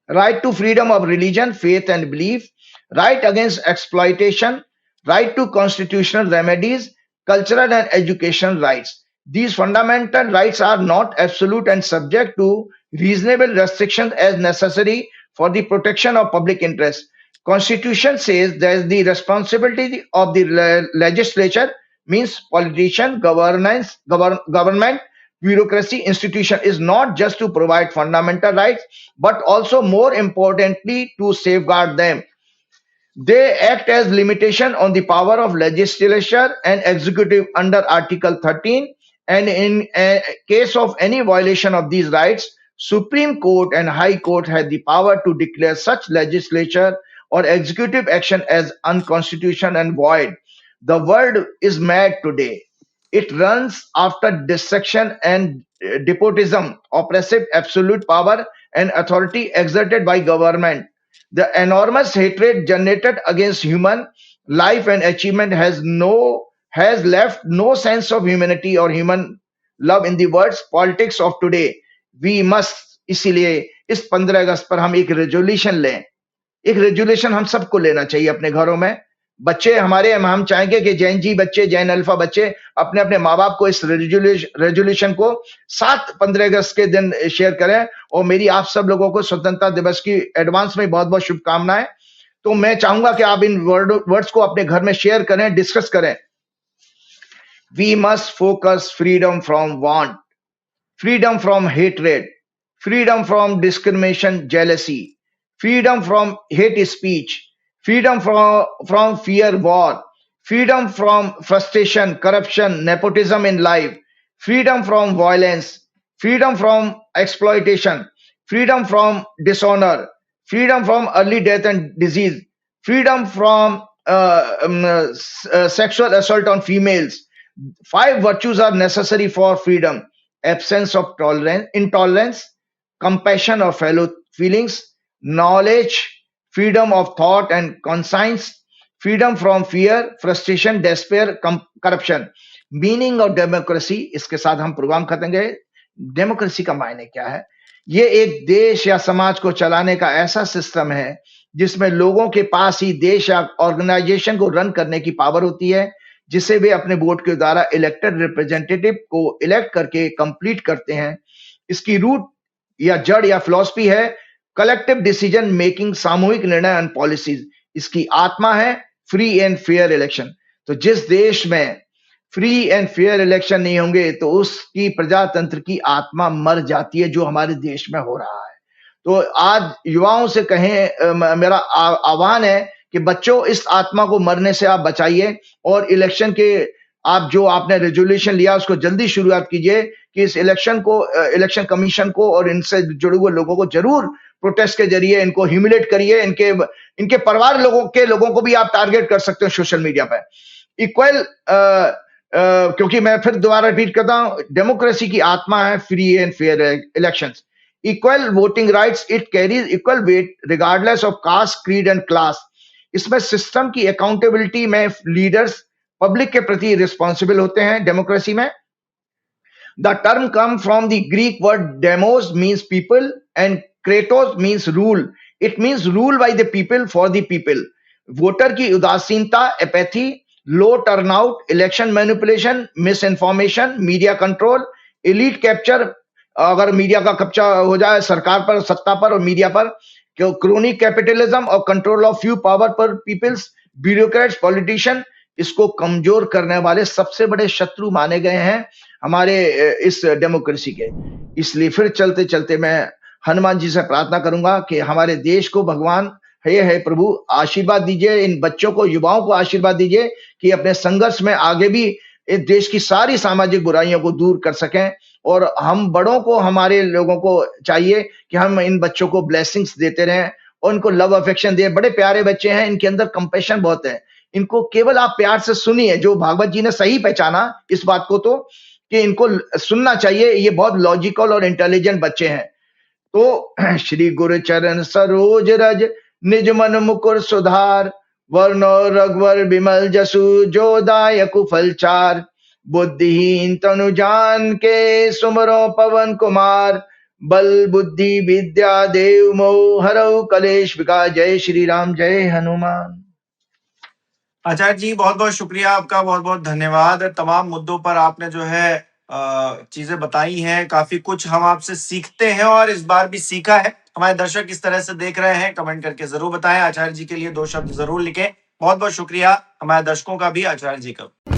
right to freedom of religion, faith and belief, right against exploitation, right to constitutional remedies, cultural and educational rights. These fundamental rights are not absolute and subject to reasonable restrictions as necessary for the protection of public interest. Constitution says that the responsibility of the legislature, means politician, government, bureaucracy, institution, is not just to provide fundamental rights, but also more importantly to safeguard them. They act as limitation on the power of legislature and executive under Article 13, and in case of any violation of these rights, Supreme Court and High Court have the power to declare such legislature or executive action as unconstitutional and void. The world is mad today. It runs after dissection and despotism, oppressive absolute power and authority exerted by government. The enormous hatred generated against human life and achievement has left no sense of humanity or human love in the words politics of today. We must, इसीलिए इस 15 अगस्त पर हम एक resolution लें। एक resolution हम सबको लेना चाहिए अपने घरों में। बच्चे हमारे, हम चाहेंगे कि जैन जी बच्चे, जैन अल्फा बच्चे अपने अपने माँ बाप को इस रेजोल्यूशन को 15 अगस्त के दिन शेयर करें। और मेरी आप सब लोगों को स्वतंत्रता दिवस की एडवांस में बहुत बहुत शुभकामनाएं। तो मैं चाहूंगा कि आप इन वर्ड्स को अपने घर में शेयर करें, डिस्कस करें। We must focus freedom from want, freedom from hatred, freedom from discrimination, jealousy, freedom from hate speech, freedom from fear, war, freedom from frustration, corruption, nepotism in life, freedom from violence, freedom from exploitation, freedom from dishonor, freedom from early death and disease, freedom from sexual assault on females. Five virtues are necessary for freedom: absence of intolerance, compassion or fellow feelings, knowledge, freedom of thought and conscience, freedom from fear, frustration, despair, corruption. Meaning of democracy, इसके साथ हम programme करेंगे। Democracy का मायने क्या है? ये एक देश या समाज को चलाने का ऐसा सिस्टम है जिसमें लोगों के पास ही देश या ऑर्गेनाइजेशन को रन करने की पावर होती है, जिसे वे अपने वोट के द्वारा इलेक्टेड रिप्रेजेंटेटिव को इलेक्ट करके कंप्लीट करते हैं। इसकी रूट या जड़ या फिलॉसफी है कलेक्टिव डिसीजन मेकिंग, सामूहिक निर्णय एंड पॉलिसीज। इसकी आत्मा है फ्री एंड फेयर इलेक्शन। तो जिस देश में फ्री एंड फेयर इलेक्शन नहीं होंगे तो उसकी प्रजातंत्र की आत्मा मर जाती है, जो हमारे देश में हो रहा है। तो आज युवाओं से कहें, मेरा आह्वान है कि बच्चों, इस आत्मा को मरने से आप बचाइए और इलेक्शन के आप जो आपने रेजोल्यूशन लिया उसको जल्दी शुरुआत कीजिए कि इस इलेक्शन को, इलेक्शन कमीशन को और इनसे जुड़े हुए लोगों को जरूर प्रोटेस्ट के जरिए इनको ह्यूमिलेट करिए। इनके परिवार लोगों को भी आप टारगेट कर सकते हो सोशल मीडिया पे। इक्वल क्योंकि मैं फिर दोबारा रिपीट करता हूं, डेमोक्रेसी की आत्मा है free and fair elections. Equal voting rights, it carries equal weight regardless of caste, creed and class. इसमें सिस्टम की अकाउंटेबिलिटी में लीडर्स पब्लिक के प्रति रिस्पॉन्सिबल होते हैं डेमोक्रेसी में। The term come from the Greek word demos means people and kratos means rule. It means rule by the people for the people. Voter की उदासीनता, apathy, low turnout, election manipulation, misinformation, media control, elite capture, अगर media का कब्जा हो जाए सरकार पर, सत्ता पर और मीडिया पर, क्रोनिक कैपिटलिज्म और कंट्रोल ऑफ फ्यू पावर पर पीपल्स, ब्यूरोक्रेट्स, पॉलिटिशियन, इसको कमजोर करने वाले सबसे बड़े शत्रु माने गए हैं हमारे इस डेमोक्रेसी के। इसलिए फिर चलते चलते मैं हनुमान जी से प्रार्थना करूंगा कि हमारे देश को भगवान है प्रभु आशीर्वाद दीजिए, इन बच्चों को, युवाओं को आशीर्वाद दीजिए कि अपने संघर्ष में आगे भी इस देश की सारी सामाजिक बुराइयों को दूर कर सकें। और हम बड़ों को, हमारे लोगों को चाहिए कि हम इन बच्चों को ब्लेसिंग्स देते रहें और इनको लव अफेक्शन दें। बड़े प्यारे बच्चे हैं, इनके अंदर कंपैशन बहुत है। इनको केवल आप प्यार से सुनिए। जो भागवत जी ने सही पहचाना इस बात को, तो कि इनको सुनना चाहिए। ये बहुत लॉजिकल और इंटेलिजेंट बच्चे हैं। तो श्री गुरु चरण सरोज रज निज मन मुकुर सुधार, वर्ण रघुवर विमल जसु जो दायक फलचार। बुद्धिहीन तनु जान के सुमरो पवन कुमार, बल बुद्धि विद्या देव मोह हरऊ कलेश विकार। जय श्री राम, जय हनुमान। आचार्य जी, बहुत बहुत शुक्रिया आपका, बहुत बहुत धन्यवाद। तमाम मुद्दों पर आपने जो है चीजें बताई हैं, काफी कुछ हम आपसे सीखते हैं और इस बार भी सीखा है। हमारे दर्शक इस तरह से देख रहे हैं, कमेंट करके जरूर बताएं। आचार्य जी के लिए 2 शब्द जरूर लिखें। बहुत बहुत शुक्रिया हमारे दर्शकों का भी, आचार्य जी का।